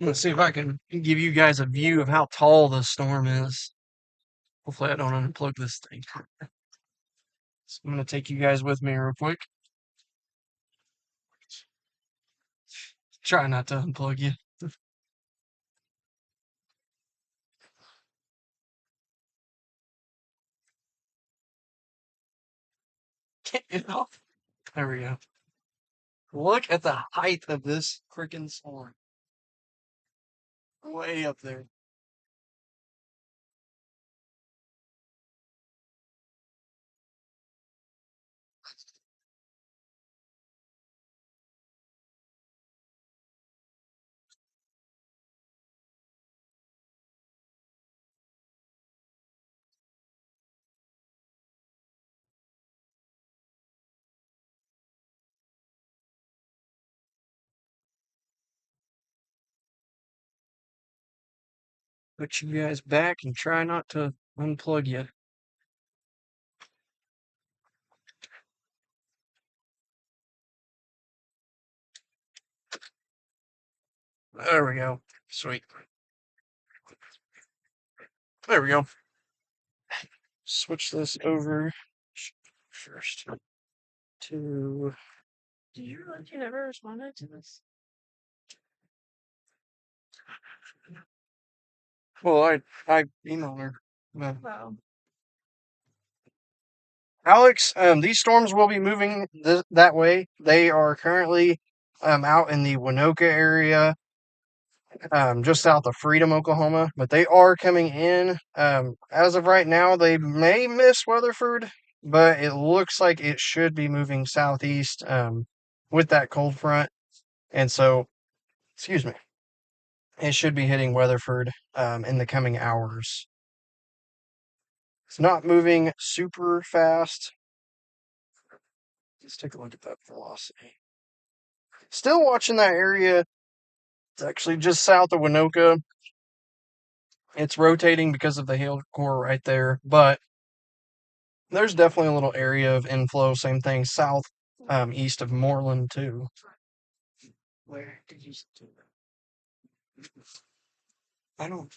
Let's see if I can give you guys a view of how tall this storm is. Hopefully I don't unplug this thing. So I'm going to take you guys with me real quick. Try not to unplug you. Get it off. There we go. Look at the height of this freaking storm. Way up there. Put you guys back and try not to unplug you. There we go. Sweet. There we go. Switch this over first to. Did you realize you never responded to this? Well, I emailed her. No. Wow. Alex, these storms will be moving that way. They are currently out in the Winoka area, just south of Freedom, Oklahoma, but they are coming in. As of right now, they may miss Weatherford, but it looks like it should be moving southeast with that cold front. And so, excuse me, it should be hitting Weatherford in the coming hours. It's not moving super fast. Let's take a look at that velocity. Still watching that area. It's actually just south of Winoka. It's rotating because of the hail core right there, but there's definitely a little area of inflow. Same thing south, east of Moreland too. Where did you do that? I don't.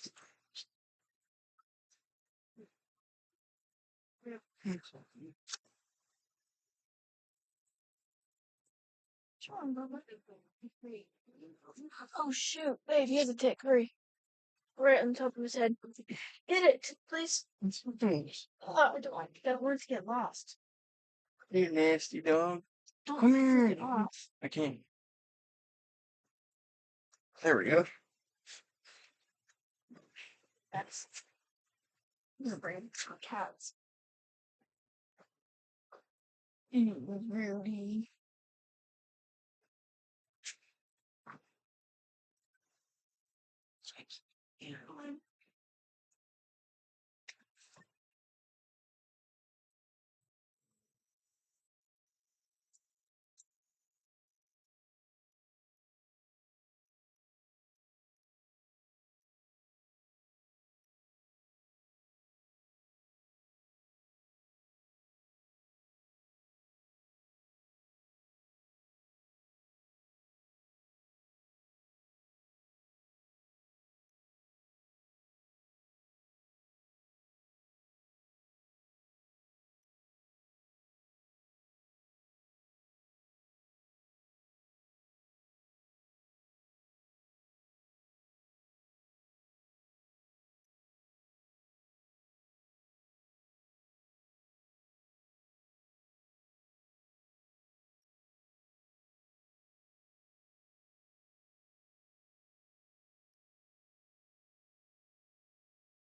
Oh shoot, babe, he has a tick. Hurry. Right on top of his head. Get it, please. Oh, I don't like that words get lost. You nasty dog. Don't Come freak here. it off. I can't. There we go. That's your brain for cats. Rudy. Yeah.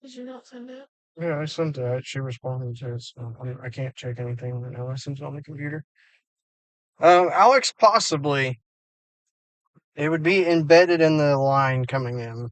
Did you not send it? Yeah, I sent that. She responded to it, so I can't check anything right now. I sent it on the computer. Alex, possibly. It would be embedded in the line coming in.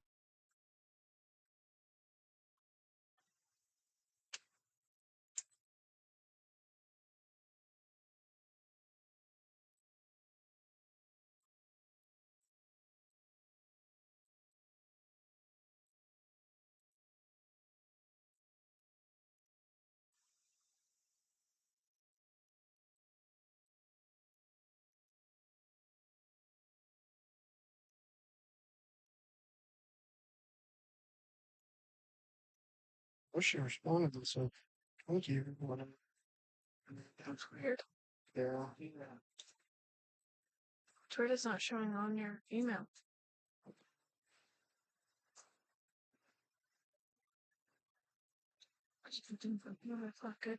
Wish she responded to so thank you. That's weird. Yeah. weird it's not showing on your email. No, that's not good.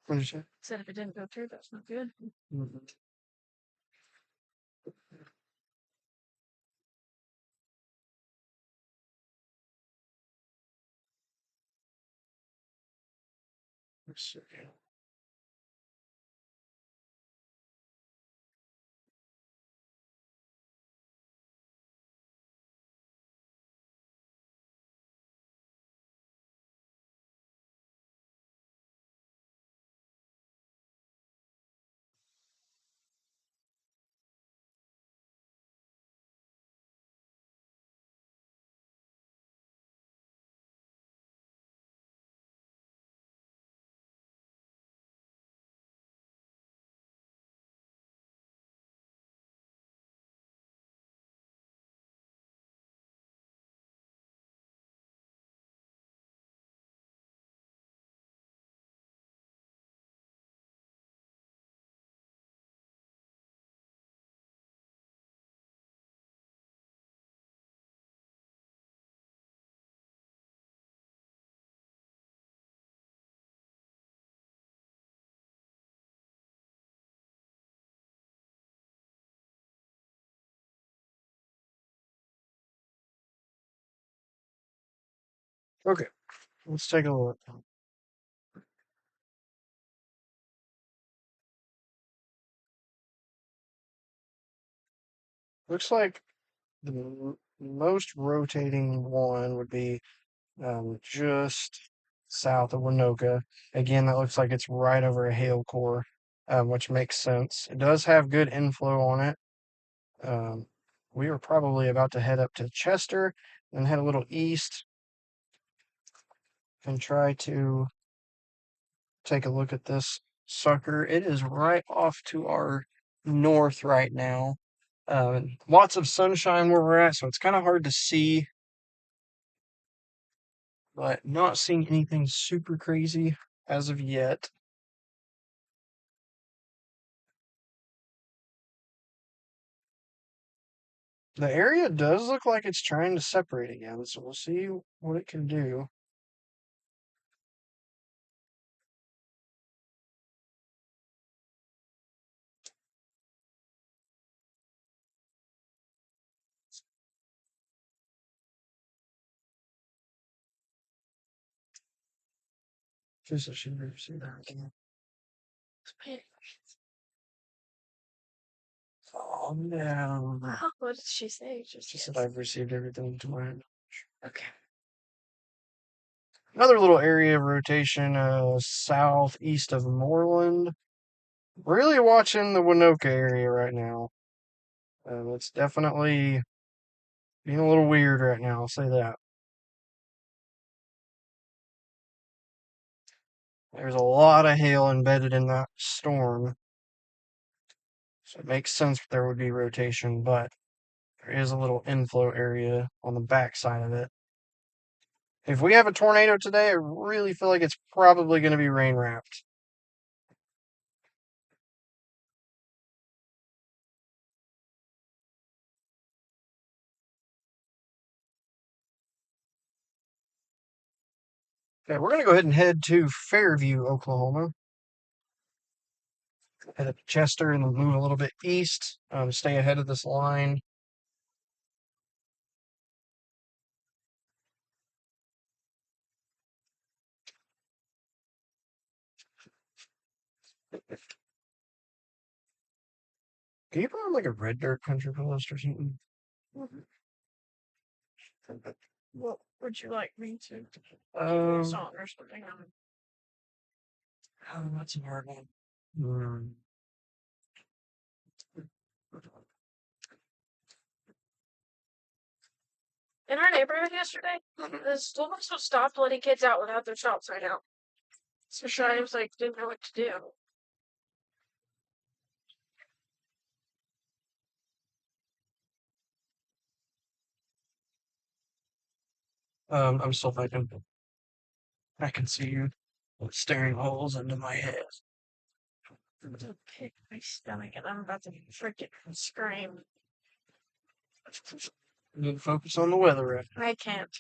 What did you say? Said if it didn't go through, that's not good. Mm-hmm. Let's see. Okay, let's take a look. Looks like the most rotating one would be just south of Winoka. Again, that looks like it's right over a hail core, which makes sense. It does have good inflow on it. Um, we are probably about to head up to Chester and head a little east and try to take a look at this sucker. It is right off to our north right now. Lots of sunshine where we're at, so it's kind of hard to see, but not seeing anything super crazy as of yet. The area does look like it's trying to separate again, so we'll see what it can do. Just so she can see that again. Calm down. Wow, what did she say? She said I've received everything to my knowledge. Okay. Another little area of rotation southeast of Moreland. Really watching the Winoka area right now. It's definitely being a little weird right now, I'll say that. There's a lot of hail embedded in that storm, so it makes sense that there would be rotation, but there is a little inflow area on the backside of it. If we have a tornado today, I really feel like it's probably going to be rain wrapped. Okay, we're going to go ahead and head to Fairview, Oklahoma. Head up to Chester and then move a little bit east, stay ahead of this line. Can you put on like a red dirt country post or something? What would you like me to do Um, a song or something? oh, that's a hard one. Hmm. In our neighborhood yesterday, the school bus was stopped letting kids out without their stop sign out. So Shia was like, didn't know what to do. I'm still thinking. I can see you staring holes into my head. to pick my stomach and I'm about to freaking scream. You need to focus on the weather right now. I can't.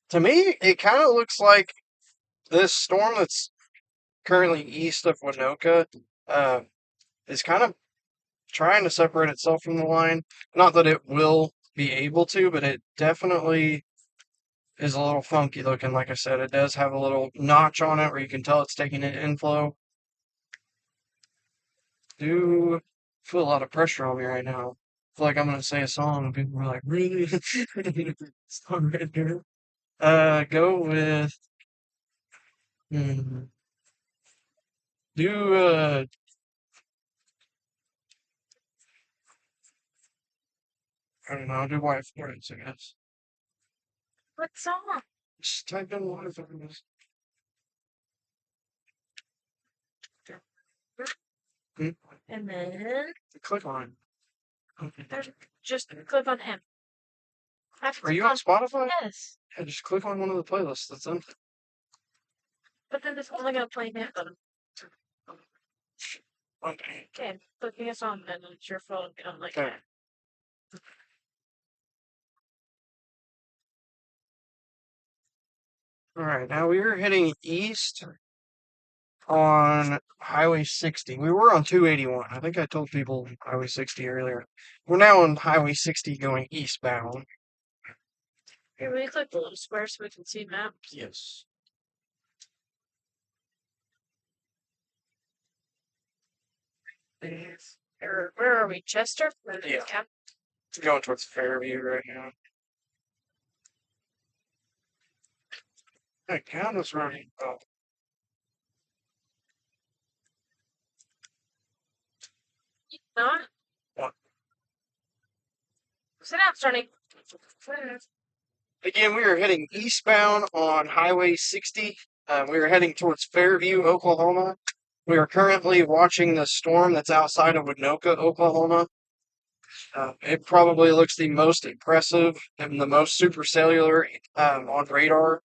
To me, it kind of looks like this storm that's currently east of Winoka is kind of trying to separate itself from the line. Not that it will be able to, but it definitely is a little funky looking. Like I said, it does have a little notch on it where you can tell it's taking an inflow. Do feel a lot of pressure on me right now. I feel like I'm gonna say a song and people are like, really? Song right here. Go with hmm, do I don't know, do White Florence, I guess. What song? Just type in White Florence. Hmm? And then Click on it. Okay. there's just click on him. I have to Are you click on Spotify? Yes. Yeah, just click on one of the playlists that's in. But then it's only gonna play him. Okay. Okay, clicking a song and it's your phone and I'm like Okay. Alright, now we are heading east on Highway 60. We were on 281. I think I told people Highway 60 earlier. We're now on Highway 60 going eastbound. Here, we click the little square so we can see maps. Yes. Where are we? Chester? Yeah. Going towards Fairview right now. That count is running. Oh. Not? What? Sit down, starting. Again, we are heading eastbound on Highway 60. We are heading towards Fairview, Oklahoma. We are currently watching the storm that's outside of Winoka, Oklahoma. It probably looks the most impressive and the most supercellular on radar.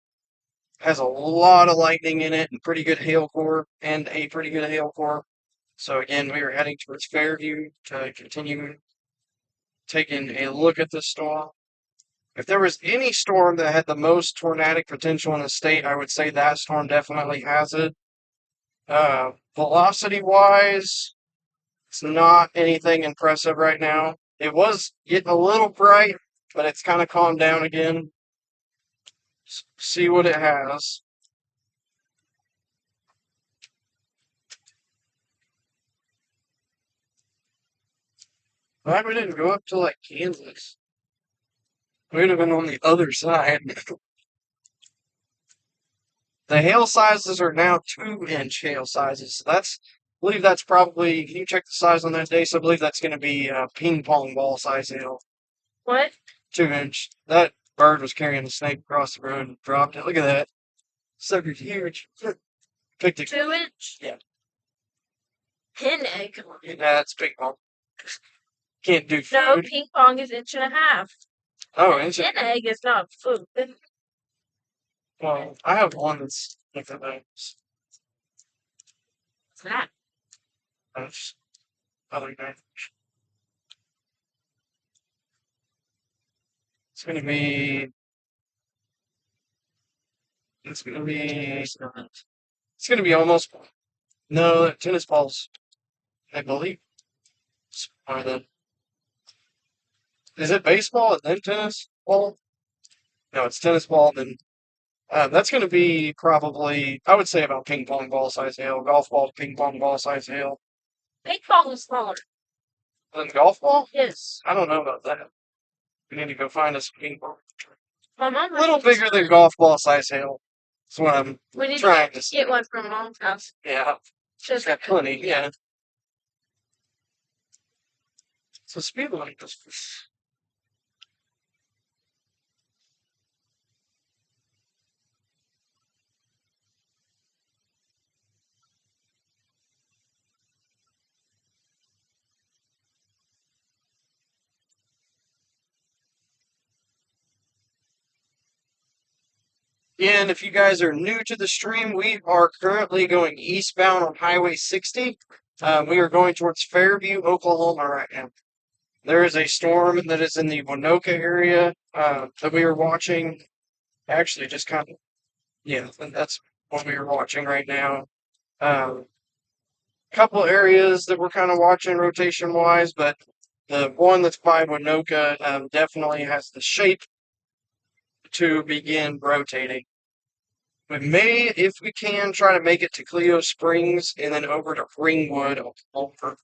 Has a lot of lightning in it and pretty good hail core and a pretty good hail core. So again, we are heading towards Fairview to continue taking a look at this storm. If there was any storm that had the most tornadic potential in the state, I would say that storm definitely has it. Velocity wise, it's not anything impressive right now. It was getting a little bright, but it's kind of calmed down again. See what it has. Glad we didn't go up to like Kansas. We'd have been on the other side. The hail sizes are now 2-inch hail sizes. So I believe that's probably, can you check the size on that day? So I believe that's going to be ping pong ball size hail. What? 2-inch. That bird was carrying a snake across the road and dropped it. Look at that. Sucker's huge. Picked it. 2-inch? Yeah. Pin egg. That's ping pong. Can't do food. No, ping pong is 1.5 inches. Oh, inch. Pin egg is not food. Well, I have one that's like that. What's that? That's other than it's gonna be. It's gonna be. It's gonna be almost. No, tennis balls. I believe. Are the. Is it baseball and then tennis ball? No, it's tennis ball. Then that's gonna be probably. I would say about ping pong ball size hail. Golf ball, ping pong ball size hail. Ping pong is smaller. Then golf ball? Yes. I don't know about that. We need to go find us a ping pong. My mom. A little bigger than golf ball size hail. That's what I'm We need trying to to get one from mom's house. Yeah, she's got plenty. Yeah. So speed limit is. Again, if you guys are new to the stream, we are currently going eastbound on Highway 60. We are going towards Fairview, Oklahoma right now. There is a storm that is in the Winoka area that we are watching. Actually, just kind of, yeah, that's what we are watching right now. Couple areas that we're kind of watching rotation wise, but the one that's by Winoka definitely has the shape to begin rotating. We may, if we can, try to make it to Cleo Springs and then over to Ringwood, Oklahoma.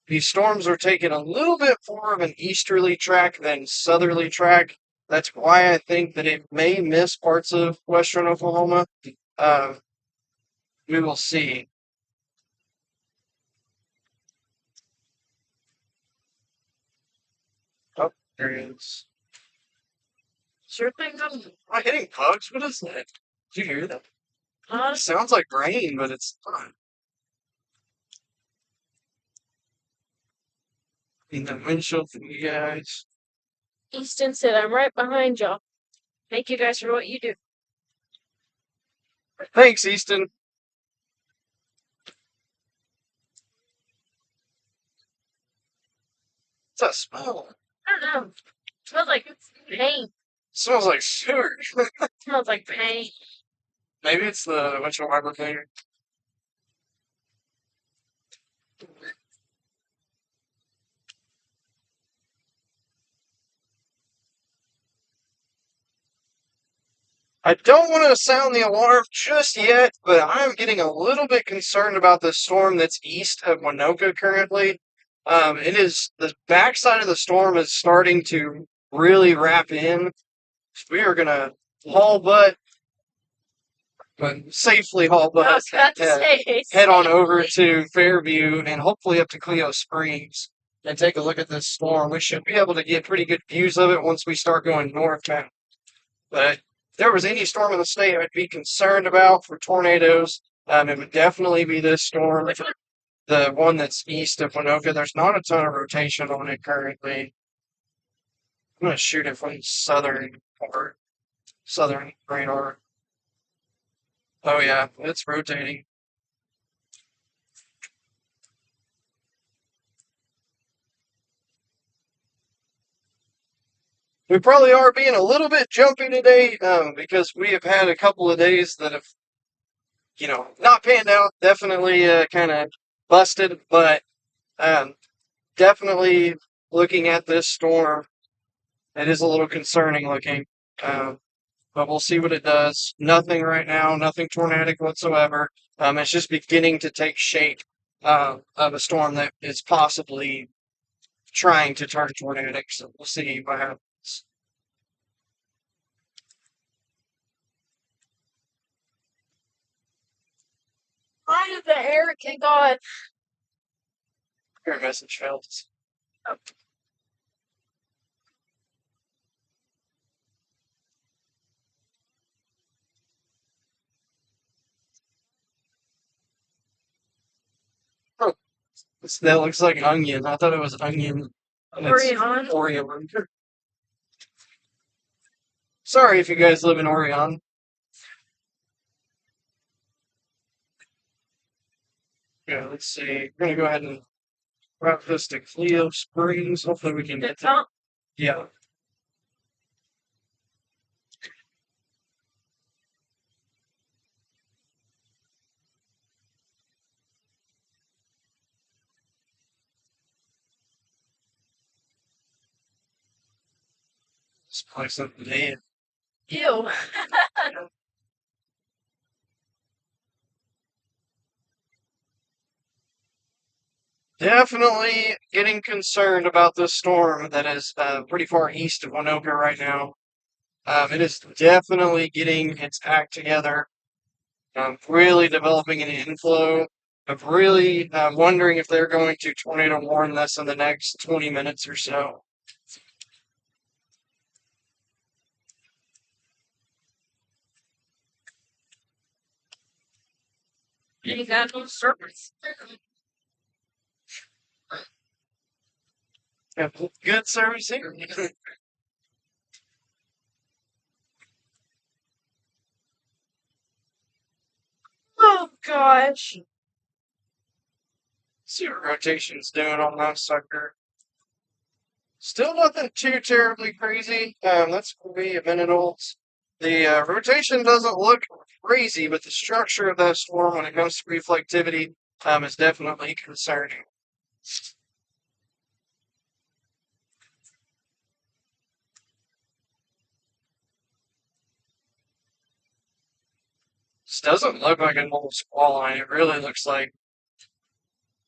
These storms are taking a little bit more of an easterly track than southerly track. That's why I think that it may miss parts of western Oklahoma. We will see. Oh, there it is. Sure thing. Am I hitting bugs? What is that? Did you hear that? Uh, It sounds like rain, but it's not. In the windshield for you guys. Easton said, I'm right behind y'all. Thank you guys for what you do. Thanks, Easton. What's that smell? I don't know. It smells like paint. Smells like sewer. It smells like paint. Maybe it's the windshield wiper cleaner. I don't want to sound the alarm just yet, but I'm getting a little bit concerned about the storm that's east of Winoka currently. It is the backside of the storm is starting to really wrap in. We are gonna haul butt, but safely haul I butt, was about to say, head on safely. over to Fairview and hopefully up to Cleo Springs and take a look at this storm. We should be able to get pretty good views of it once we start going northbound. But if there was any storm in the state I'd be concerned about for tornadoes, it would definitely be this storm. The one that's east of Winoka. There's not a ton of rotation on it currently. I'm gonna shoot it from southern radar. Oh yeah, it's rotating. We probably are being a little bit jumpy today because we have had a couple of days that have, not panned out. Definitely kind of busted, but definitely looking at this storm, it is a little concerning looking. But we'll see what it does. Nothing right now, nothing tornadic whatsoever. It's just beginning to take shape of a storm that is possibly trying to turn tornadic. So we'll see what happens. Why did the air kick on? Your message failed. Oh. Oh, that looks like onion. I thought it was onion. And it's Orion. Orion. Sorry if you guys live in Orion. Yeah, let's see. We're gonna go ahead and route this to Cleo Springs. Hopefully we can get there. Yeah. This place up dead. Ew. Definitely getting concerned about this storm that is pretty far east of Winoka right now. It is definitely getting its act together. Really developing an inflow. I'm really wondering if they're going to tornado warn this in the next 20 minutes or so. You got no service. Yeah, good service here. gosh. See what rotation's doing on that sucker. Still nothing too terribly crazy. That's going to be a minute old. The rotation doesn't look crazy, but the structure of that storm when it comes to reflectivity is definitely concerning. This doesn't look like a normal squall line. It really looks like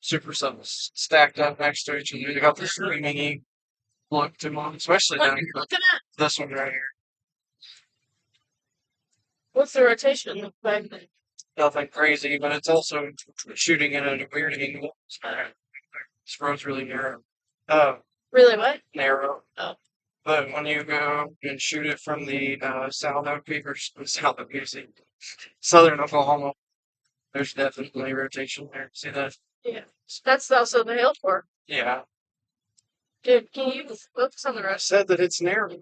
supercells stacked up next to each other. They got this screaming look to them, especially What down are you here. looking at? This one right here. What's the rotation look like? Nothing crazy, but it's also shooting in a weird angle. This road's really narrow. Really what? Narrow. Oh. But when you go and shoot it from the Southern Oklahoma, there's definitely rotation there. See that? Yeah. That's also the hail for. Yeah. Dude, can you focus on the I rest? said that it's narrow.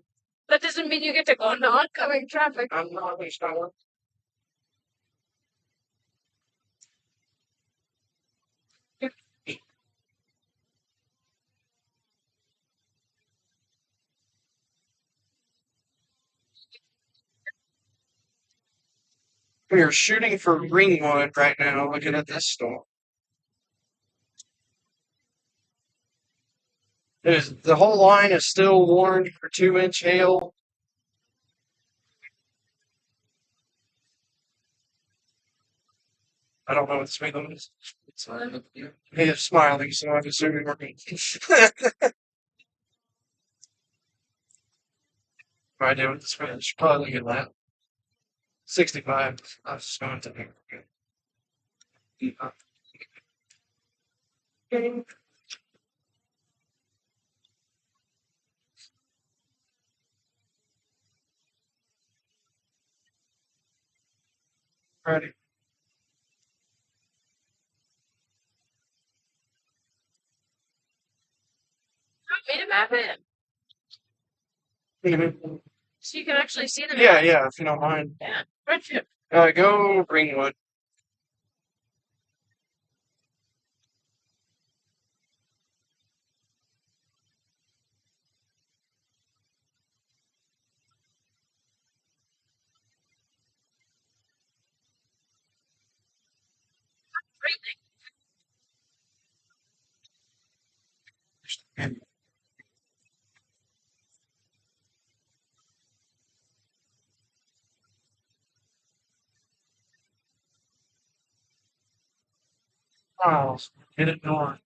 That doesn't mean you get to go into oncoming traffic. I'm not sure. We are shooting for Greenwood right now, looking at this storm. The whole line is still warned for 2-inch hail. I don't know what the speed limit is. He is smiling, so I'm assuming we're good. What I do with the speed, I should probably look at that. 65. I was just going to Ready. Want me to map it? Mhm. So you can actually see the Yeah, map? yeah, if you don't mind. Yeah. Friendship. Go Greenwood. Miles. Hit it north.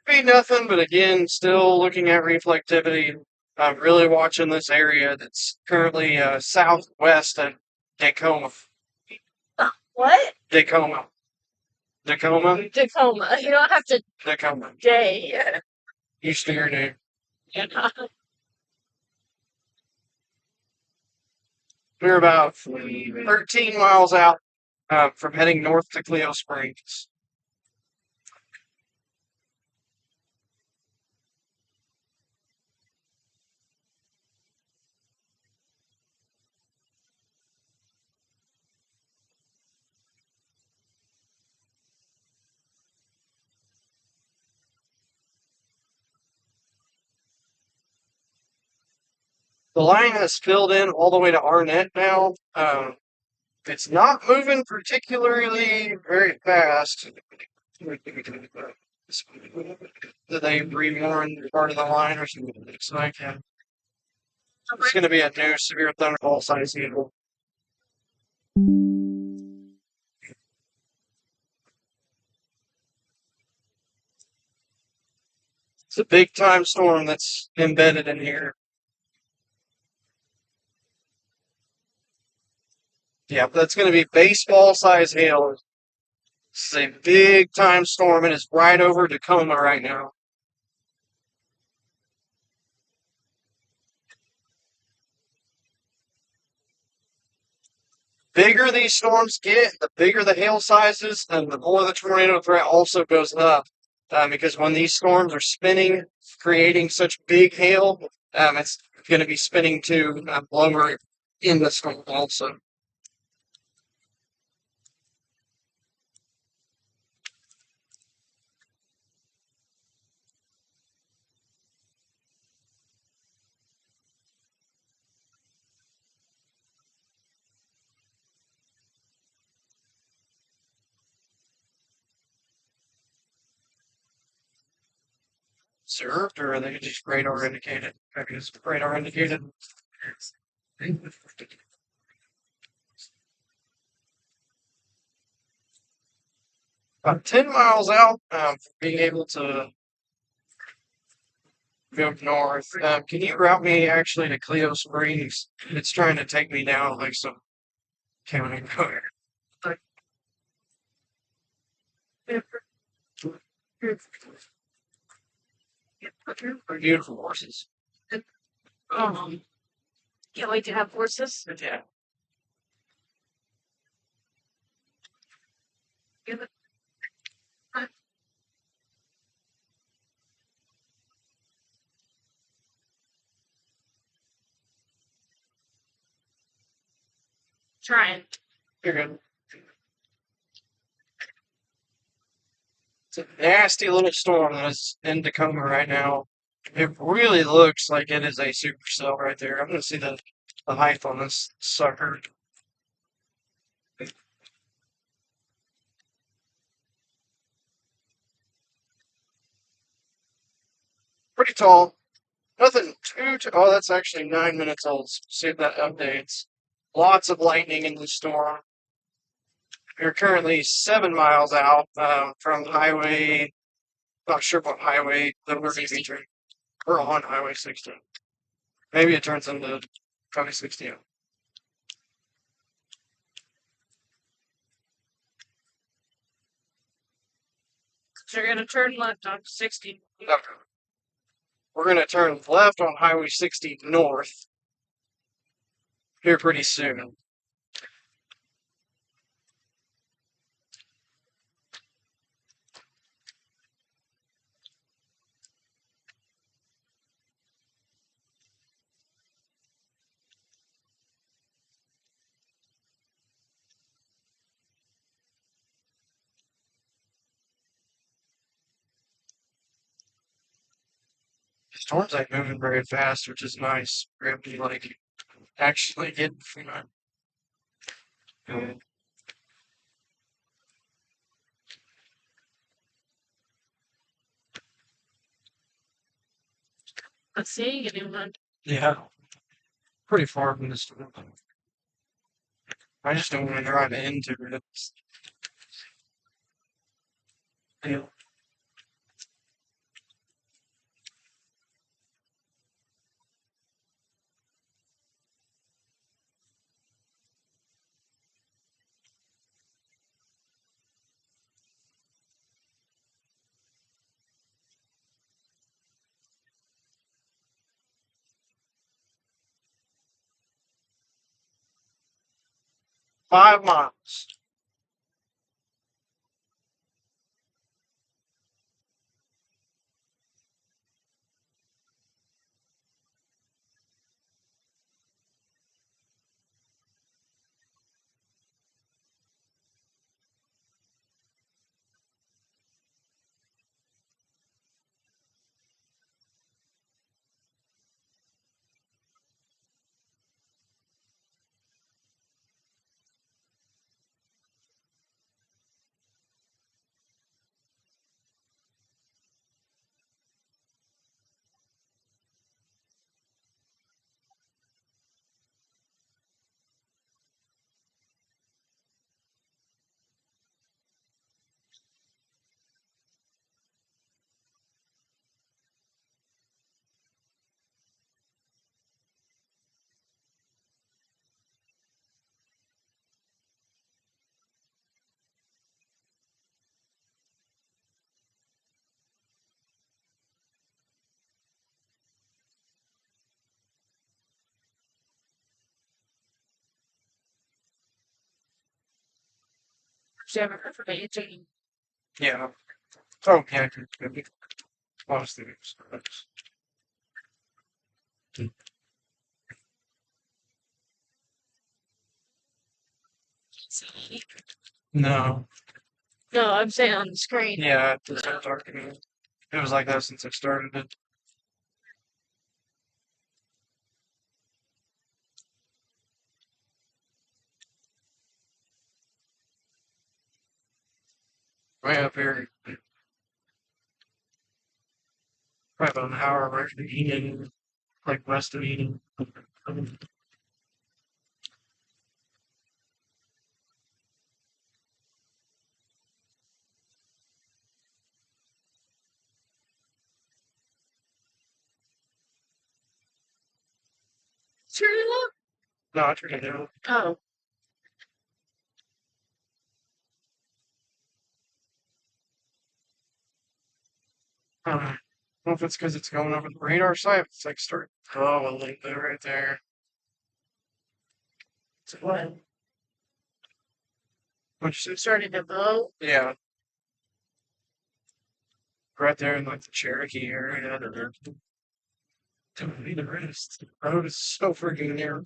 Be nothing, but again, still looking at reflectivity. I'm really watching this area that's currently southwest of Tacoma. What? Tacoma. Tacoma? Tacoma. You don't have to Tacoma. J. Used to your name. Yeah. We're about 13 miles out from heading north to Cleo Springs. The line has filled in all the way to Arnett now. It's not moving particularly very fast. Did they rewarn part of the line or something? Looks like it's going to be a new severe thunderbolt size evil. It's a big time storm that's embedded in here. Yeah, that's going to be baseball size hail. This is a big time storm. It is right over Tacoma right now. Bigger these storms get, the bigger the hail sizes, and the more the tornado threat also goes up. Because when these storms are spinning, creating such big hail, it's going to be spinning to lower in the storm also. Observed, or are they just radar indicated? Maybe it's radar indicated. About 10 miles out, being able to go north. Can you route me actually to Cleo Springs? It's trying to take me down like some county road. Beautiful horses. Oh, can't wait to have horses. Yeah. Trying. You're good. It's a nasty little storm that's in Tacoma right now. It really looks like it is a supercell right there. I'm gonna see the height on this sucker. Pretty tall. Nothing too. Oh, that's actually 9 minutes old. So see if that updates. Lots of lightning in the storm. We're currently 7 miles out from highway. Not sure what highway that we're going to be turning. We're on Highway 16. Maybe it turns into Highway 16. So you're gonna turn left on 60. Okay. We're going to turn left on Highway 60 north here pretty soon. The storm's like moving very fast, which is nice. We're able to like actually get, Let's see, you can do yeah, pretty far from the storm. I just don't want to drive into it. Yeah. 5 miles. ever heard from AJ? Yeah. Oh, yeah. Maybe. Lost the news. No. No, I'm saying on the screen. Yeah, it's so dark to me. It was like that since I started it. Way up here. Probably about an hour away from Eden, like west of Eden. Turn it No, I turned it down. up. Oh. I don't know if it's because it's going over the radar site. It's like start. Oh, a link there, right there. It's what? Which is Starting to blow. yeah, right there in like the Cherokee area. Don't need the rest. The road is so freaking near.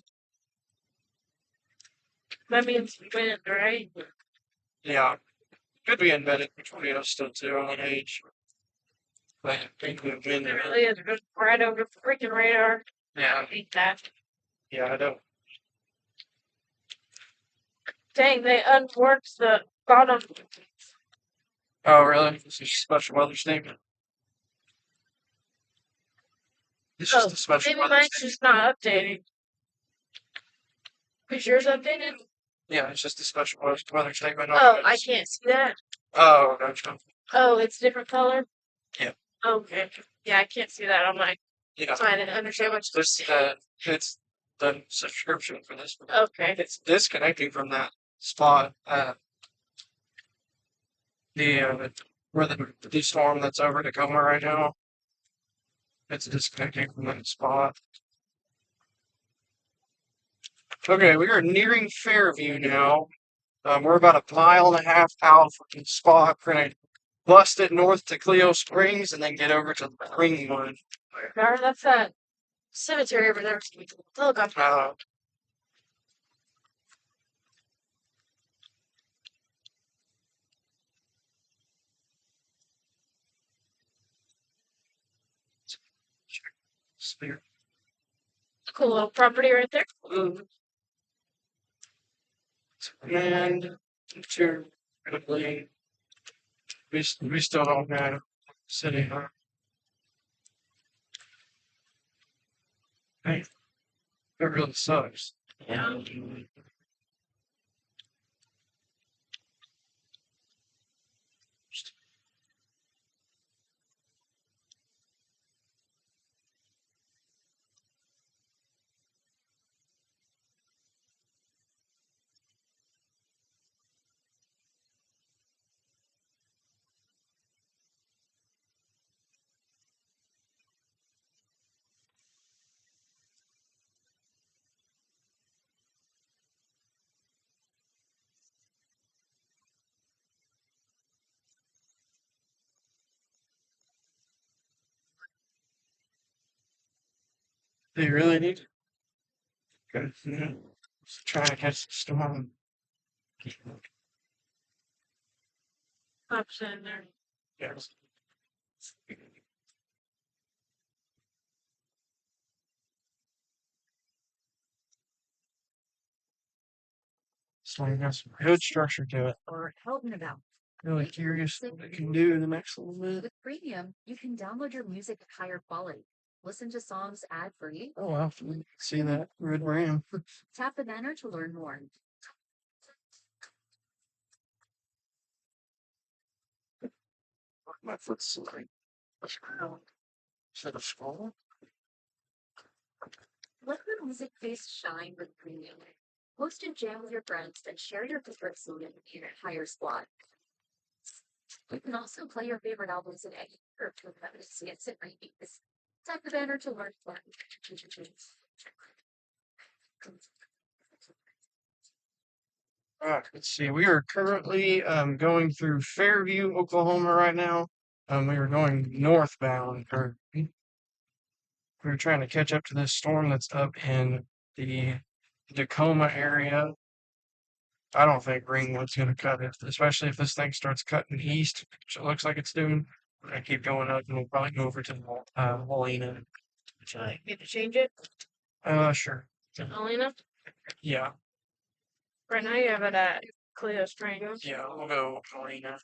That means wind, right? Yeah, could be embedded between us still too on the age. But I think we've been It there. really is just right over the freaking radar. Yeah, Hate that. yeah, I don't. Dang, they unworked the bottom. Oh, really? This is a special weather statement. It's just Oh, a special maybe weather mine's statement. just not updating. Is yours updated? Yeah, it's just a special weather statement. Oh, I can't see that. Oh, gotcha. Oh, it's different color? Yeah. Okay. Yeah, I can't see that on my. Yeah. So I didn't understand what you This it's the subscription for this. Okay. It's disconnecting from that spot. Where the storm that's over Tacoma right now. It's disconnecting from that spot. Okay, we are nearing Fairview now. We're about a mile and a half out from the spot. We're gonna bust it north to Cleo Springs and then get over to the Greenwood. Darn, that's that cemetery over there. Helicopter. Spear. Cool little property right there. And to quickly, we still don't have city hall. Hey, that really sucks. Yeah. They really need to. Good. Yeah. Just trying to catch the storm. Pops in there. Yes. So I got some good structure to it. Or helping about. Really curious what it can do in the next little bit. With Premium, you can download your music at higher quality. Listen to songs ad-free. Oh wow, see that red ram. Tap the banner to learn more. My foot's like is that a skull? Let your music face shine with Premium. Post and jam with your friends and share your favorite song in a higher squad. You can also play your favorite albums in any or to see it sit right. Tap the banner to learn more. Let's see. We are currently going through Fairview, Oklahoma right now. We are going northbound. We're trying to catch up to this storm that's up in the Tacoma area. I don't think Ringwood's going to cut it, especially if this thing starts cutting east, which it looks like it's doing. We're going to keep going up and we'll probably go over to Helena. Should I need to change it Sure. to Helena? Yeah. Right now you have it at Cleo Springs. Yeah, we'll go Helena.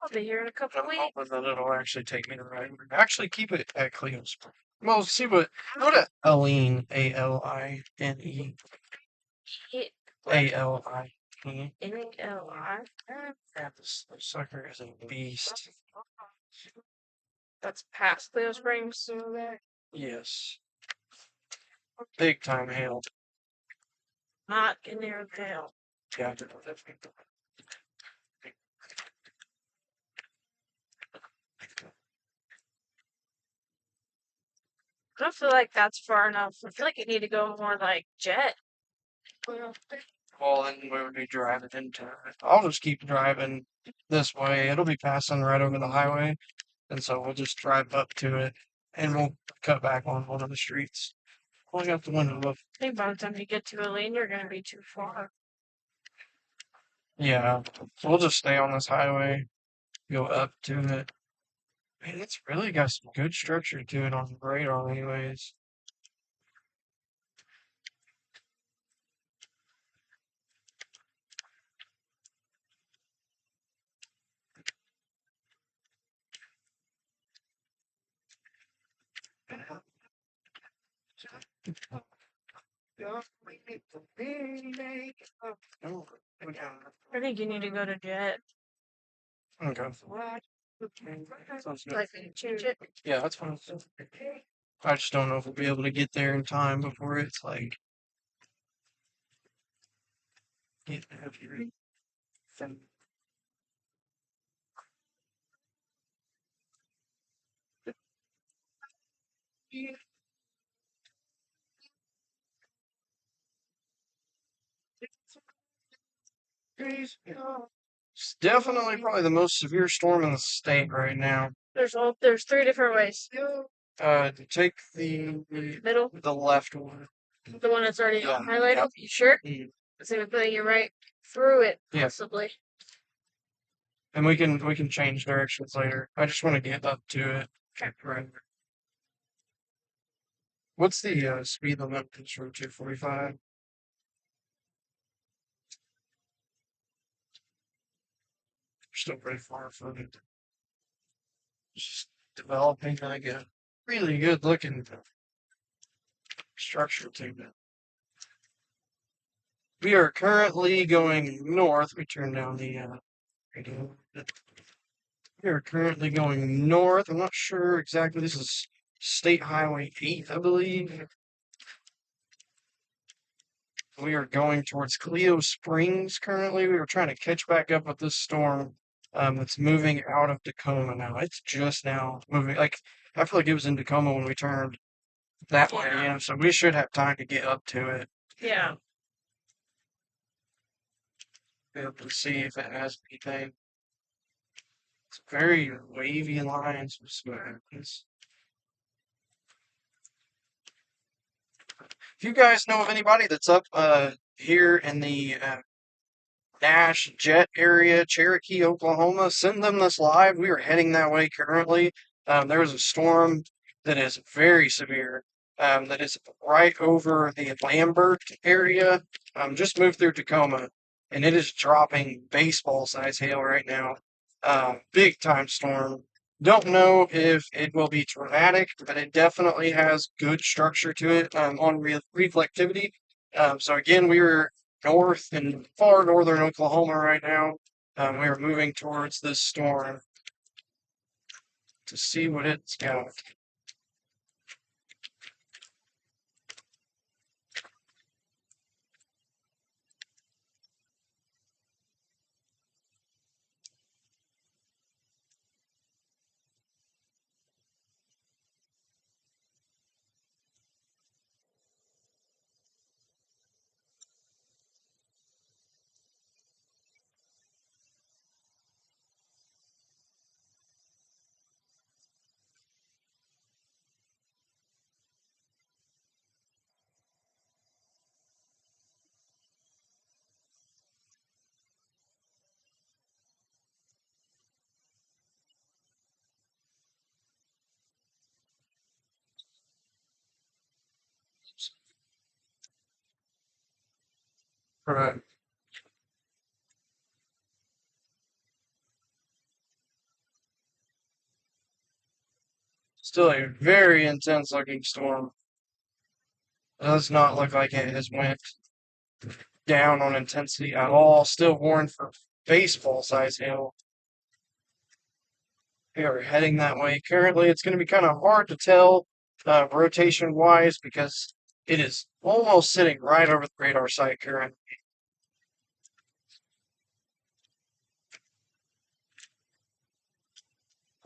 I'll be here in a couple I'm weeks. hoping that it'll actually take me the right way. Actually, keep it at Cleo's. Well, see what. Go to Aline, Aline, Aline. N-L-I. God, this sucker is a beast. That's past Cleo Springs. Yes. Big time hail. Not near the hill. Yeah. I don't feel like that's far enough. I feel like you need to go more like jet. Well, then we would be driving into it. I'll just keep driving this way. It'll be passing right over the highway. And so we'll just drive up to it and we'll cut back on one of the streets. Pulling out the window up. I think by the time you get to Elaine, you're going to be too far. Yeah. So we'll just stay on this highway, go up to it. Man, it's really got some good structure to it on the radar anyways. I think you need to go to jet. Okay. Sounds good. Like, change it. Yeah, that's fine. I just don't know if we'll be able to get there in time before it's like get heavy. It's definitely probably the most severe storm in the state right now. There's three different ways. Take the Middle, the left one. the one that's already Yeah, highlighted. yep. You sure? Mm. So we're putting you right through it, Yeah. possibly. And we can change directions later. I just want to get up to it. Right. What's the speed limit from 245? Still pretty far from it. Just developing like a really good looking structure to it. We are currently going north. We turn down the radio. We are currently going north. I'm not sure exactly. This is State Highway 8, I believe. We are going towards Cleo Springs currently. We were trying to catch back up with this storm that's moving out of Tacoma now. It's just now moving. Like, I feel like it was in Tacoma when we turned that way, you know, so we should have time to get up to it. Yeah. Be able to see if it has anything. It's very wavy lines with smoothness. If you guys know of anybody that's up here in the Nash Jet area, Cherokee, Oklahoma, send them this live. We are heading that way currently. There is a storm that is very severe. That is right over the Lambert area. Just moved through Tacoma, and it is dropping baseball size hail right now. Big time storm. Don't know if it will be dramatic, but it definitely has good structure to it on reflectivity. So again, we were north in far northern Oklahoma right now. We are moving towards this storm to see what it's got. Right. Still a very intense looking storm. Does not look like it has went down on intensity at all. Still warned for baseball size hail. We are heading that way. Currently, it's going to be kind of hard to tell rotation wise because it is almost sitting right over the radar site currently.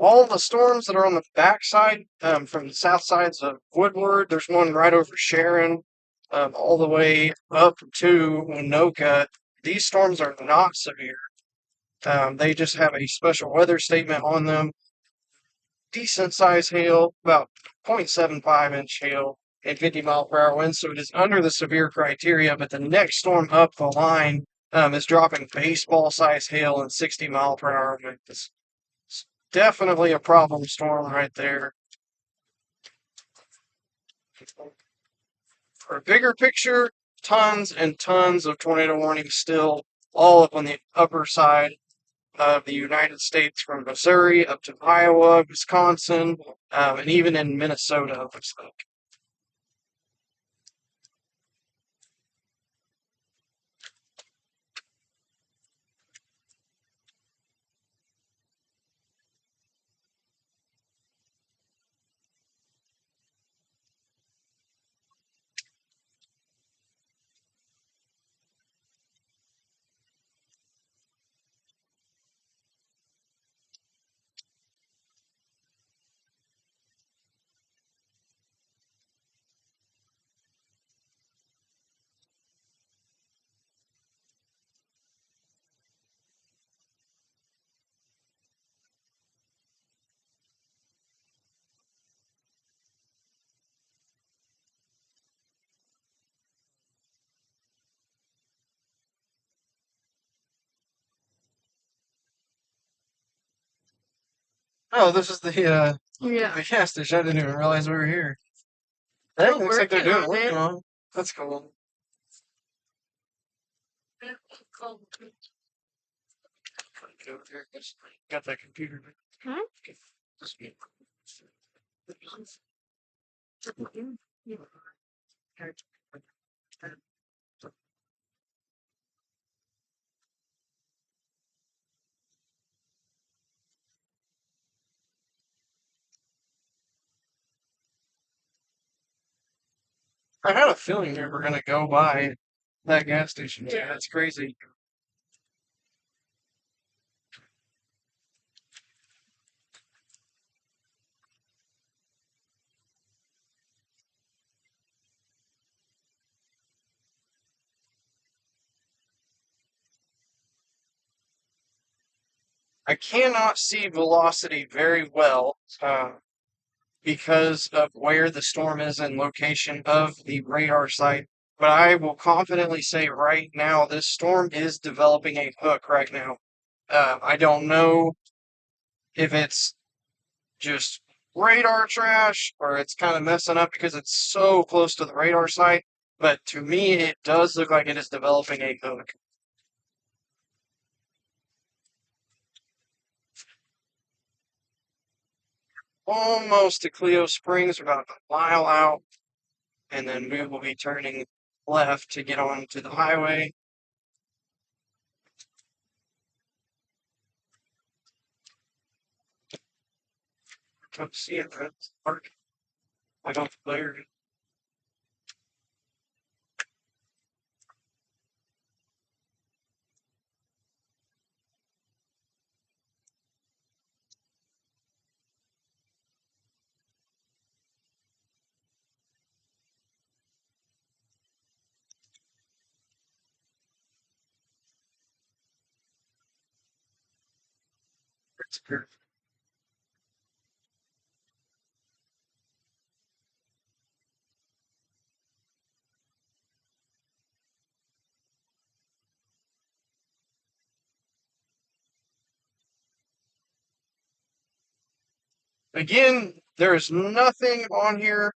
All the storms that are on the backside, from the south sides of Woodward, there's one right over Sharon, all the way up to Winoka. These storms are not severe. They just have a special weather statement on them. Decent size hail, about 0.75-inch hail and 50-mile-per-hour winds, so it is under the severe criteria. But the next storm up the line is dropping baseball size hail and 60-mile-per-hour winds. It's definitely a problem storm right there. For a bigger picture, tons and tons of tornado warnings still, all up on the upper side of the United States, from Missouri up to Iowa, Wisconsin, and even in Minnesota, it looks like. Oh, this is the gas station. I didn't even realize we were here. That looks like they're doing work on. That's cool. Got that computer. Huh? I had a feeling we were gonna go by that gas station. Yeah, that's crazy. I cannot see velocity very well because of where the storm is and location of the radar site. But I will confidently say right now, this storm is developing a hook right now. I don't know if it's just radar trash or it's kind of messing up because it's so close to the radar site. But to me, it does look like it is developing a hook. Almost to Cleo Springs, about a mile out, and then we will be turning left to get onto the highway. Come see it, park. I don't flare. Again, there is nothing on here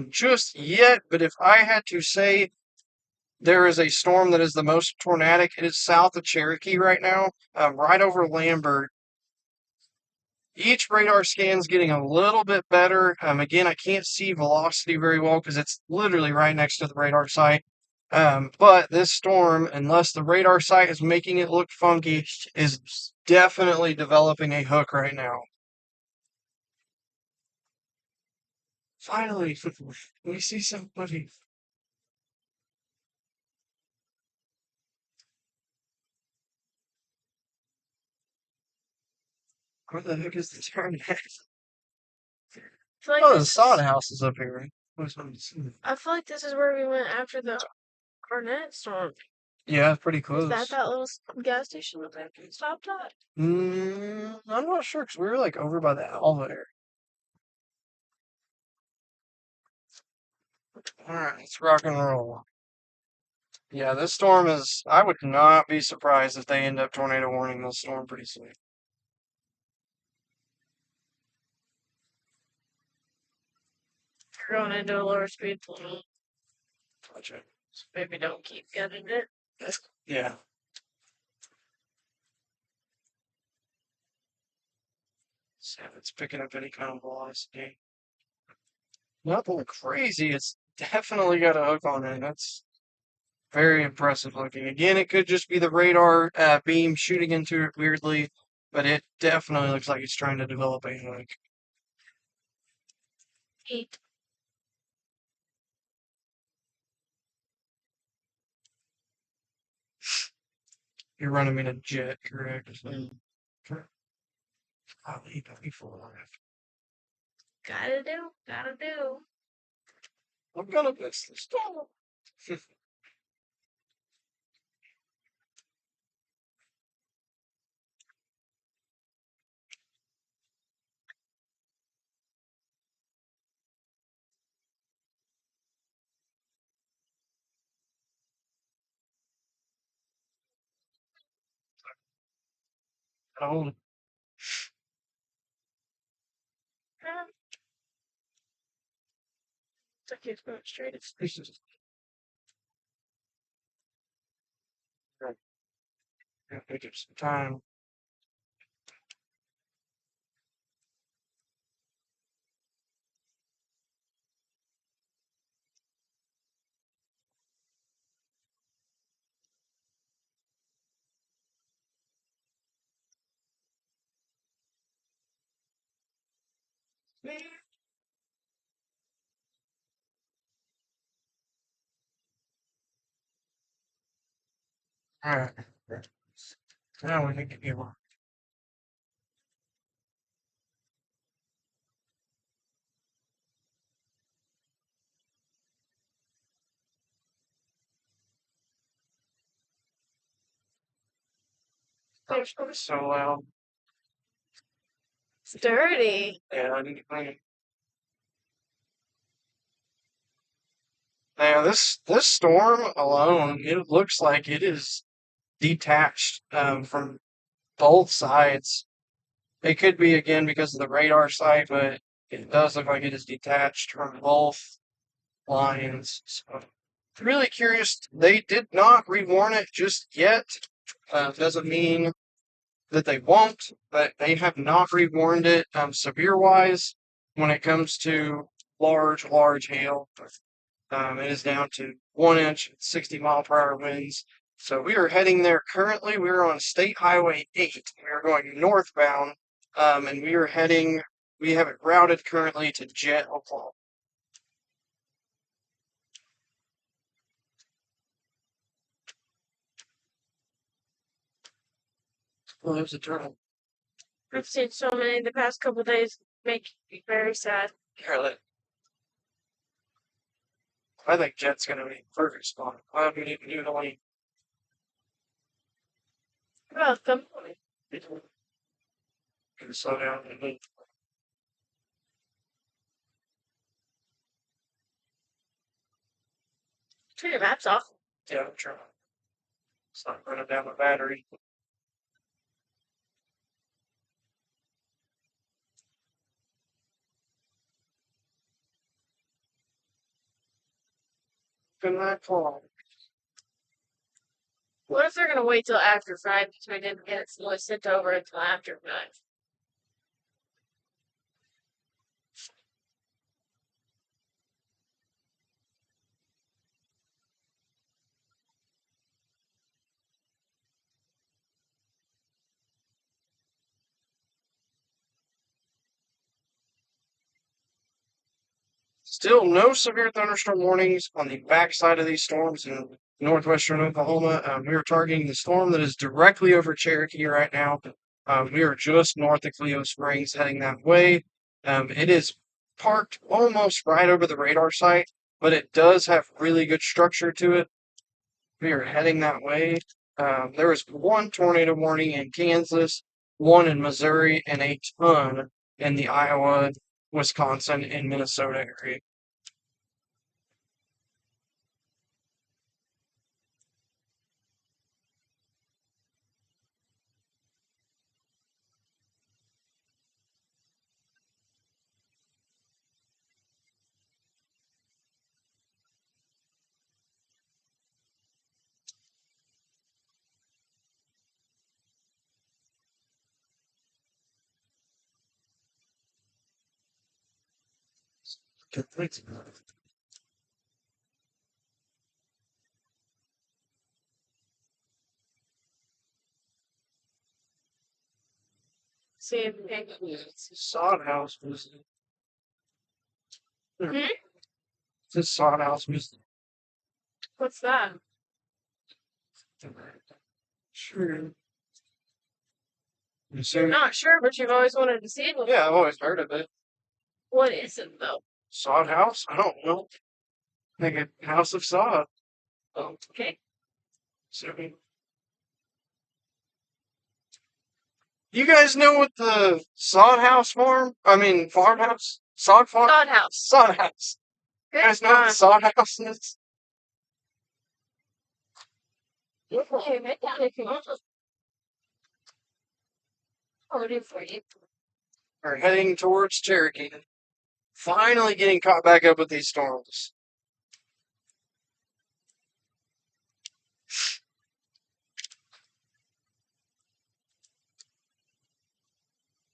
just yet, but if I had to say, there is a storm that is the most tornadic. It is south of Cherokee right now, right over Lambert. Each radar scan's getting a little bit better. Again, I can't see velocity very well because it's literally right next to the radar site. But this storm, unless the radar site is making it look funky, is definitely developing a hook right now. Finally, we see somebody. Where the heck is the turn at? I feel like Oh, the this sod is, house is up here, right? I feel like this is where we went after the Garnett storm. Yeah, pretty Was that close. that little gas station that they stopped at? I'm not sure because we were like over by the Alva area. All right, let's rock and roll. Yeah, this storm is. I would not be surprised if they end up tornado warning this storm pretty soon. You're going into a lower speed limit. Watch it. So maybe don't keep getting it. Yeah. See if it's picking up any kind of velocity. Nothing crazy. It's definitely got a hook on it. That's very impressive looking. Again, it could just be the radar beam shooting into it weirdly, but it definitely looks like it's trying to develop a hook. 8. You're running in a jet, correct? I'll leave before. Gotta do. Gotta do. I'm gonna miss this storm. Oh, It's okay, it's going straight. It's this is gonna take it some time. Alright. Now we need to get one. That's so loud. It's dirty. Yeah, I need to clean it. Now this storm alone, it looks like it is detached from both sides. It could be again because of the radar site, but it does look like it is detached from both lines. So really curious. They did not rewarn it just yet. Doesn't mean that they won't, but they have not rewarned it severe wise when it comes to large hail. It is down to 1 inch, 60-mile-per-hour winds. So we are heading there currently. We are on State Highway 8. We are going northbound, and we have it routed currently to Jet, Oklahoma. Oh, there's a turtle. I've seen so many the past couple days. Make me very sad. Here, I think Jet's going to be perfect spot. I don't need to do the lane. Welcome. Can slow down a bit. Turn your maps off. Yeah, I'm trying. It's not running down my battery. Good night, Paul. What if they're gonna wait till after 5 because we didn't get it sent over until after 5? Still no severe thunderstorm warnings on the backside of these storms in northwestern Oklahoma. We are targeting the storm that is directly over Cherokee right now. We are just north of Cleo Springs heading that way. It is parked almost right over the radar site, but it does have really good structure to it. We are heading that way. There was one tornado warning in Kansas, one in Missouri, and a ton in the Iowa, Wisconsin, and Minnesota area. See if we Sod house was Hmm? this sod house was What's that? sure. You're not sure, but you've always wanted to see it. Yeah, I've always heard of it. What is it though? Sod house? I don't know. Like a house of sod. Oh, okay. So, you guys know what the sod house farmhouse? Sod farm? Sod house. Sod house. You guys know what sod house is? Okay, make that if you want. I'll do it for you. We're heading towards Cherokee. Finally getting caught back up with these storms.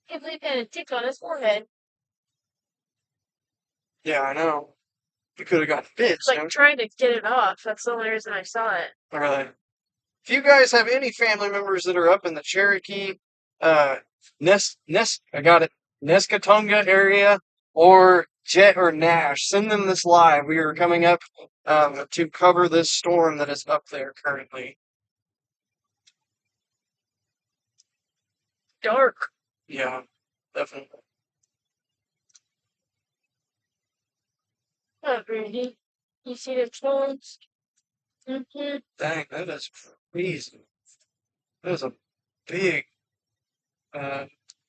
If we had a tick on his forehead, Yeah, I know. We could have got bit. it's like trying to get it off. That's the only reason I saw it. Really. If you guys have any family members that are up in the Cherokee, Nescatonga area, or Jet or Nash, send them this live. We are coming up to cover this storm that is up there currently. Dark. Yeah, definitely. Not really. You see the clones? Mm-hmm. Dang, that is crazy. That is a big,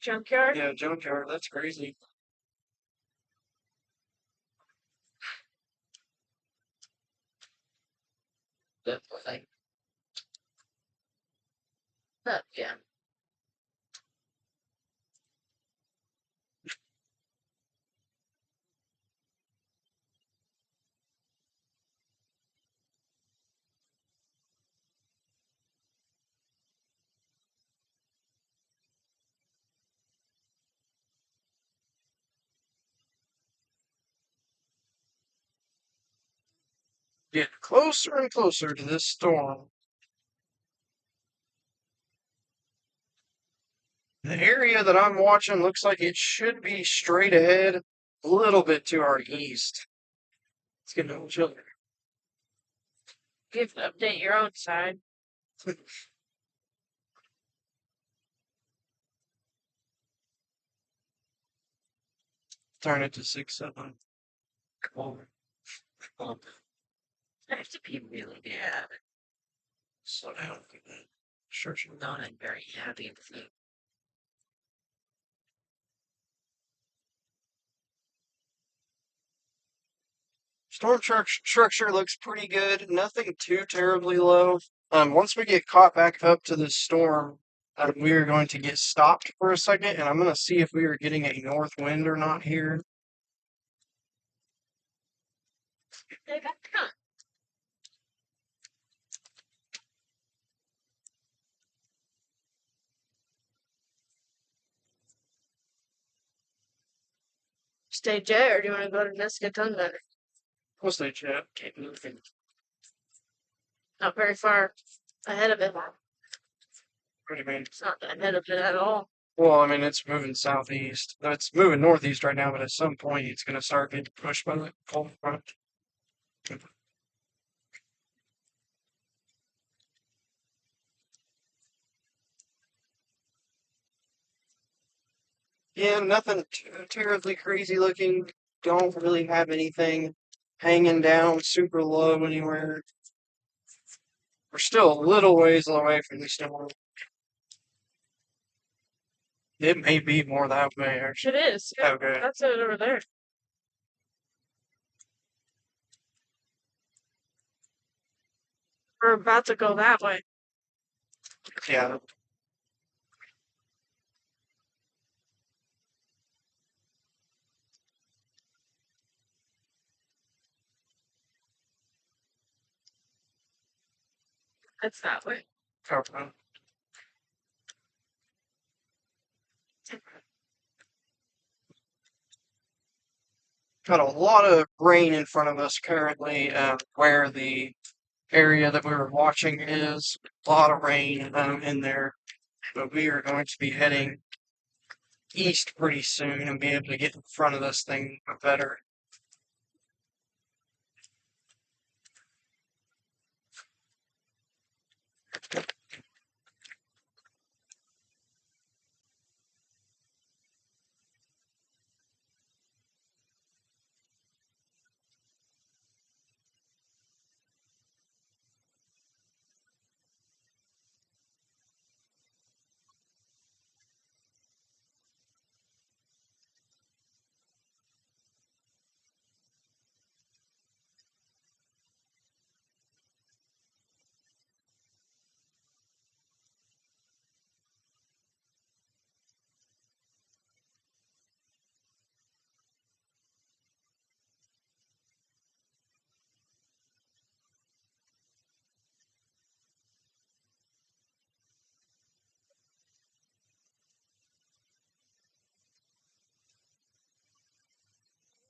Junkyard? yeah, junkyard. That's crazy. Definitely. Yeah. Get closer and closer to this storm. The area that I'm watching looks like it should be straight ahead, a little bit to our east. It's getting a little chilly. You have to update your own side. Turn it to 6-7. Come on. I have to be really bad. Slow down. Sure. Not I'm very happy with you. Storm structure looks pretty good. Nothing too terribly low. Once we get caught back up to this storm, we are going to get stopped for a second, and I'm going to see if we are getting a north wind or not here. Stay jet, or do you want to go to Nescatunga? We'll stay jet. Keep moving. Not very far ahead of it. What do you mean? It's not ahead of it at all. Well, I mean, it's moving southeast. It's moving northeast right now, but at some point it's going to start getting pushed by the cold front. Yeah, nothing terribly crazy looking. Don't really have anything hanging down super low anywhere. We're still a little ways away from the storm. It may be more that way, actually. It is. Yeah, Okay. that's it over there. We're about to go that way. Yeah. It's that way. Okay. Got a lot of rain in front of us currently, where the area that we were watching is. A lot of rain in there, but we are going to be heading east pretty soon and be able to get in front of this thing better.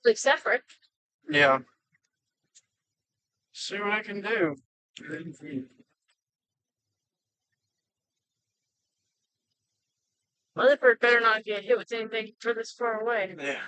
Like separate. Yeah. See what I can do. Rutherford better not get hit with anything for this far away. Yeah.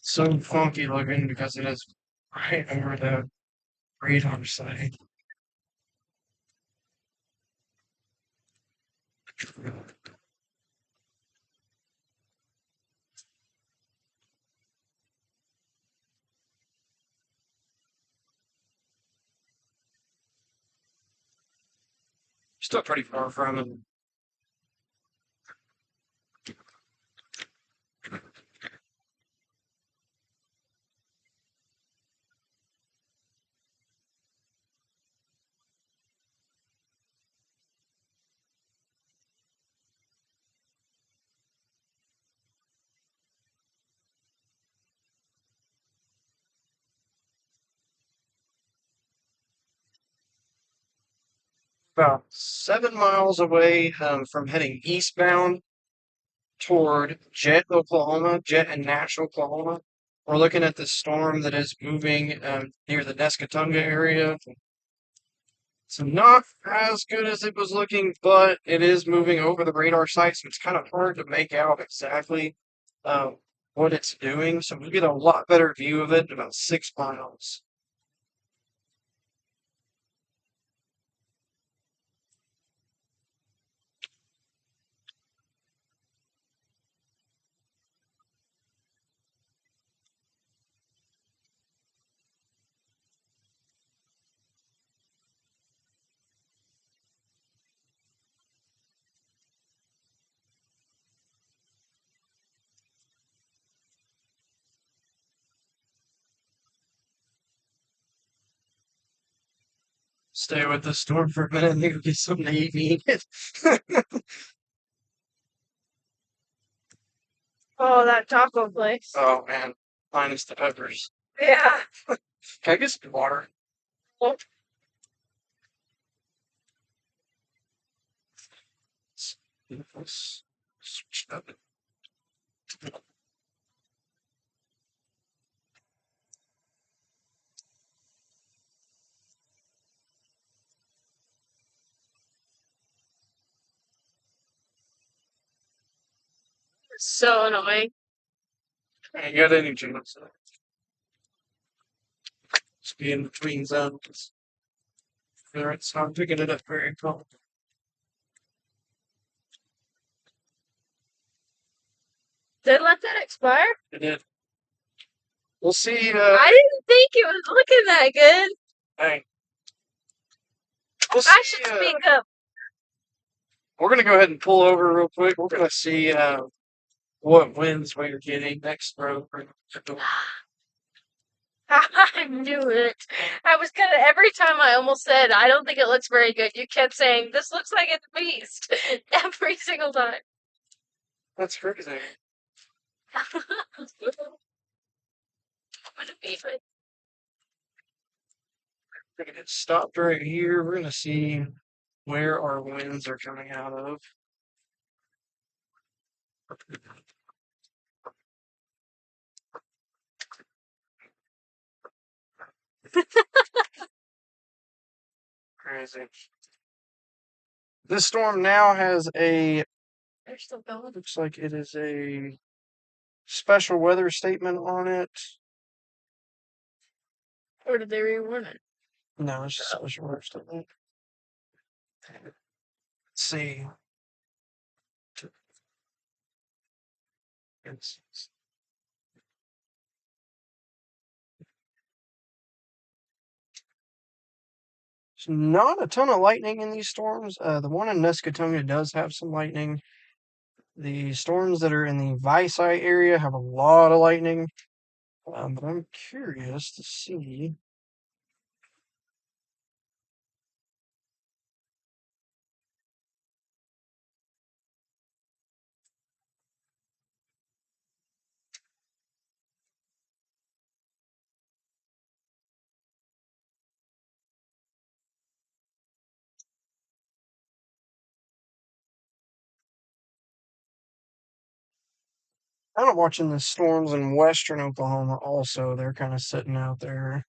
So funky looking because it is right over the radar site. Still pretty far from it. About 7 miles away from heading eastbound toward Jet, Oklahoma, Jet and Nash, Oklahoma. We're looking at the storm that is moving near the Nescatunga area. So not as good as it was looking, but it is moving over the radar site, so it's kind of hard to make out exactly what it's doing. So we get a lot better view of it in about 6 miles. Stay with the storm for a minute and go get something to eat. Oh, that taco place. Oh man, minus the peppers. Yeah. Can I get some water? Oh, Let's switch up. it's so annoying. I got any chance. Just be in between zones. There, it's not picking it up very well. Did let that expire? It did. We'll see. I didn't think it was looking that good. Hey, we'll see. I should speak up. We're gonna go ahead and pull over real quick. We're gonna see what winds we're getting next row. I knew it. I was gonna, every time I almost said, I don't think it looks very good, you kept saying, this looks like it's a beast. Every single time. That's crazy. I'm gonna be it. We're gonna get stopped right here. We're gonna see where our winds are coming out of. Crazy. This storm now has a, They're still going. looks like it is a special weather statement on it. Or did they rewarn it? No, it's just a special weather statement. Let's see. It's not a ton of lightning in these storms. The one in Nescatonga does have some lightning. The storms that are in the Visay area have a lot of lightning. But I'm curious to see. I'm watching the storms in western Oklahoma also. They're kind of sitting out there.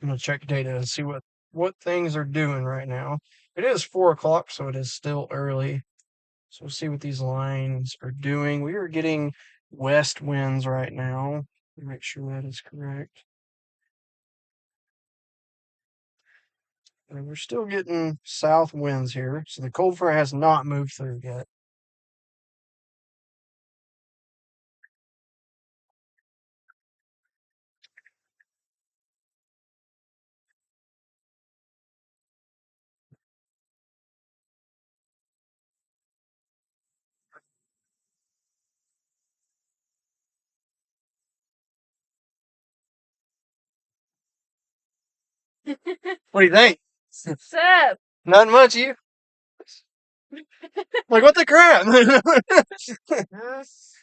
I'm gonna check data and see what things are doing right now. It is 4 o'clock, so it is still early. So we'll see what these lines are doing. We are getting west winds right now. Make sure that is correct. And we're still getting south winds here, so the cold front has not moved through yet. What do you think? What's up? Not much, you? Like, what the crap? Yes.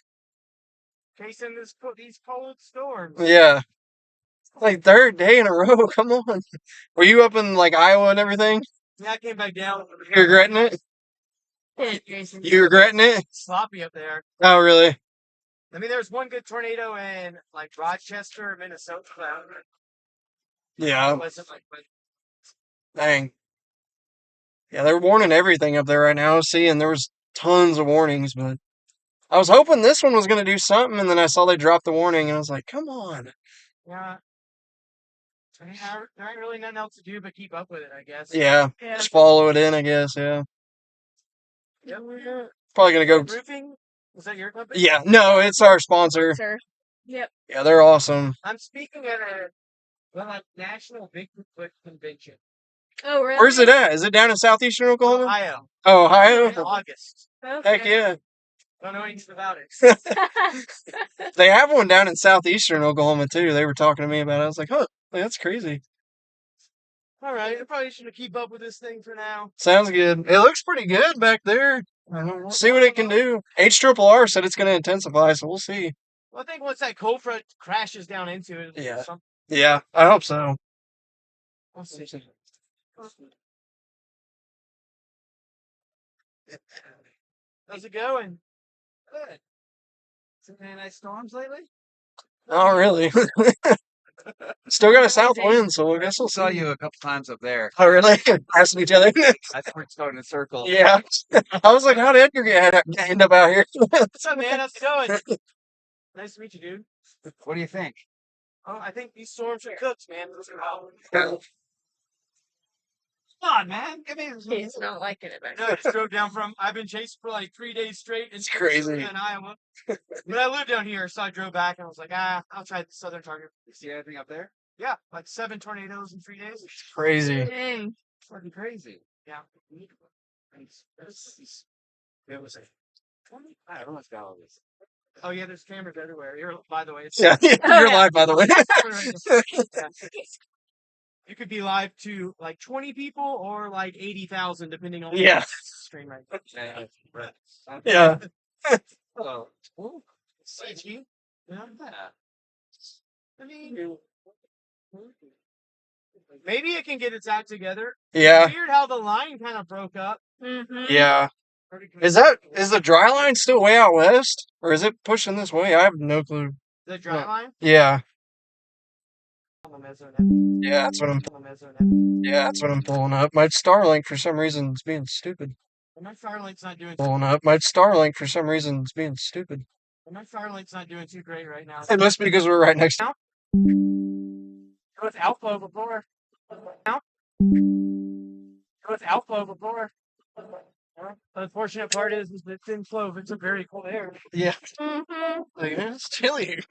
Chasing these cold storms. Yeah. Like, third day in a row. Come on. Were you up in, like, Iowa and everything? Yeah, I came back down. You regretting it? Jason, You regretting it? sloppy up there. Oh, really? I mean, there was one good tornado in like Rochester, Minnesota. Yeah. It wasn't like, but Dang. Yeah, they're warning everything up there right now. See, and there was tons of warnings, but I was hoping this one was going to do something, and then I saw they dropped the warning, and I was like, come on. yeah. I mean, there ain't really nothing else to do but keep up with it, I guess. Yeah, Yeah. just follow it in, I guess, yeah. Yep. Probably going to go. Roofing? Was that your company? Yeah, no, it's our sponsor. Sir. Yep. Yeah, they're awesome. I'm speaking at a Well, like National Bigfoot Convention. Oh, really? Where's it at? Is it down in southeastern Oklahoma? Ohio. Oh, In Ohio? August. Heck yeah. Don't know anything about it. They have one down in southeastern Oklahoma too. They were talking to me about it. I was like, huh, that's crazy. All right, I probably should keep up with this thing for now. Sounds good. It looks pretty good back there. See what it can do. HRRR said it's going to intensify, so we'll see. Well, I think once that cold front crashes down into it, Yeah. something. Yeah, I hope so. We'll see. How's it going? Good. Seen any nice storms lately? Oh, really? Still got a south wind, so I guess we'll Saw see. you a couple times up there. Oh, really? Passing each other. That's where it's starting to circle. Yeah. I was like, how did Edgar end up out here? What's up, man? How's it going? Nice to meet you, dude. What do you think? Oh, I think these storms are cooked, man. Come on, man. Give me this. He's not liking it back No, I just drove down from. I've been chasing for like 3 days straight. It's crazy. In Iowa. But I live down here, so I drove back and I was like, I'll try the southern target. You see anything up there? Yeah, like 7 tornadoes in 3 days. Crazy. Dang. It's fucking crazy. Yeah. It was I don't know what's all this. Oh yeah, there's cameras everywhere. Here, by the way, it's Yeah, you're yeah. live, by the way. Yeah. You could be live to like 20 people or like 80,000, depending on Yeah. the stream right now. Yeah. Oh, CG. Yeah. I mean, maybe it can get its act together. Yeah. Weird how the line kind of broke up. Mm-hmm. Yeah. Pretty good. Is the dry line still way out west? Or is it pushing this way? I have no clue. The dry line? Yeah. On the Mesonet. Yeah, that's what I'm On the Mesonet. Yeah, that's what I'm pulling up. My Starlink for some reason is being stupid. Well, my Starlink's not doing. Pulling up. My Starlink for some reason is being stupid. Well, my Starlink's not doing too great right now. It must be because we're right next to It was outflow before. It was outflow before. The unfortunate part is the thin flow of it's a very cold air. Yeah. Mm-hmm. Like, it's chilly here.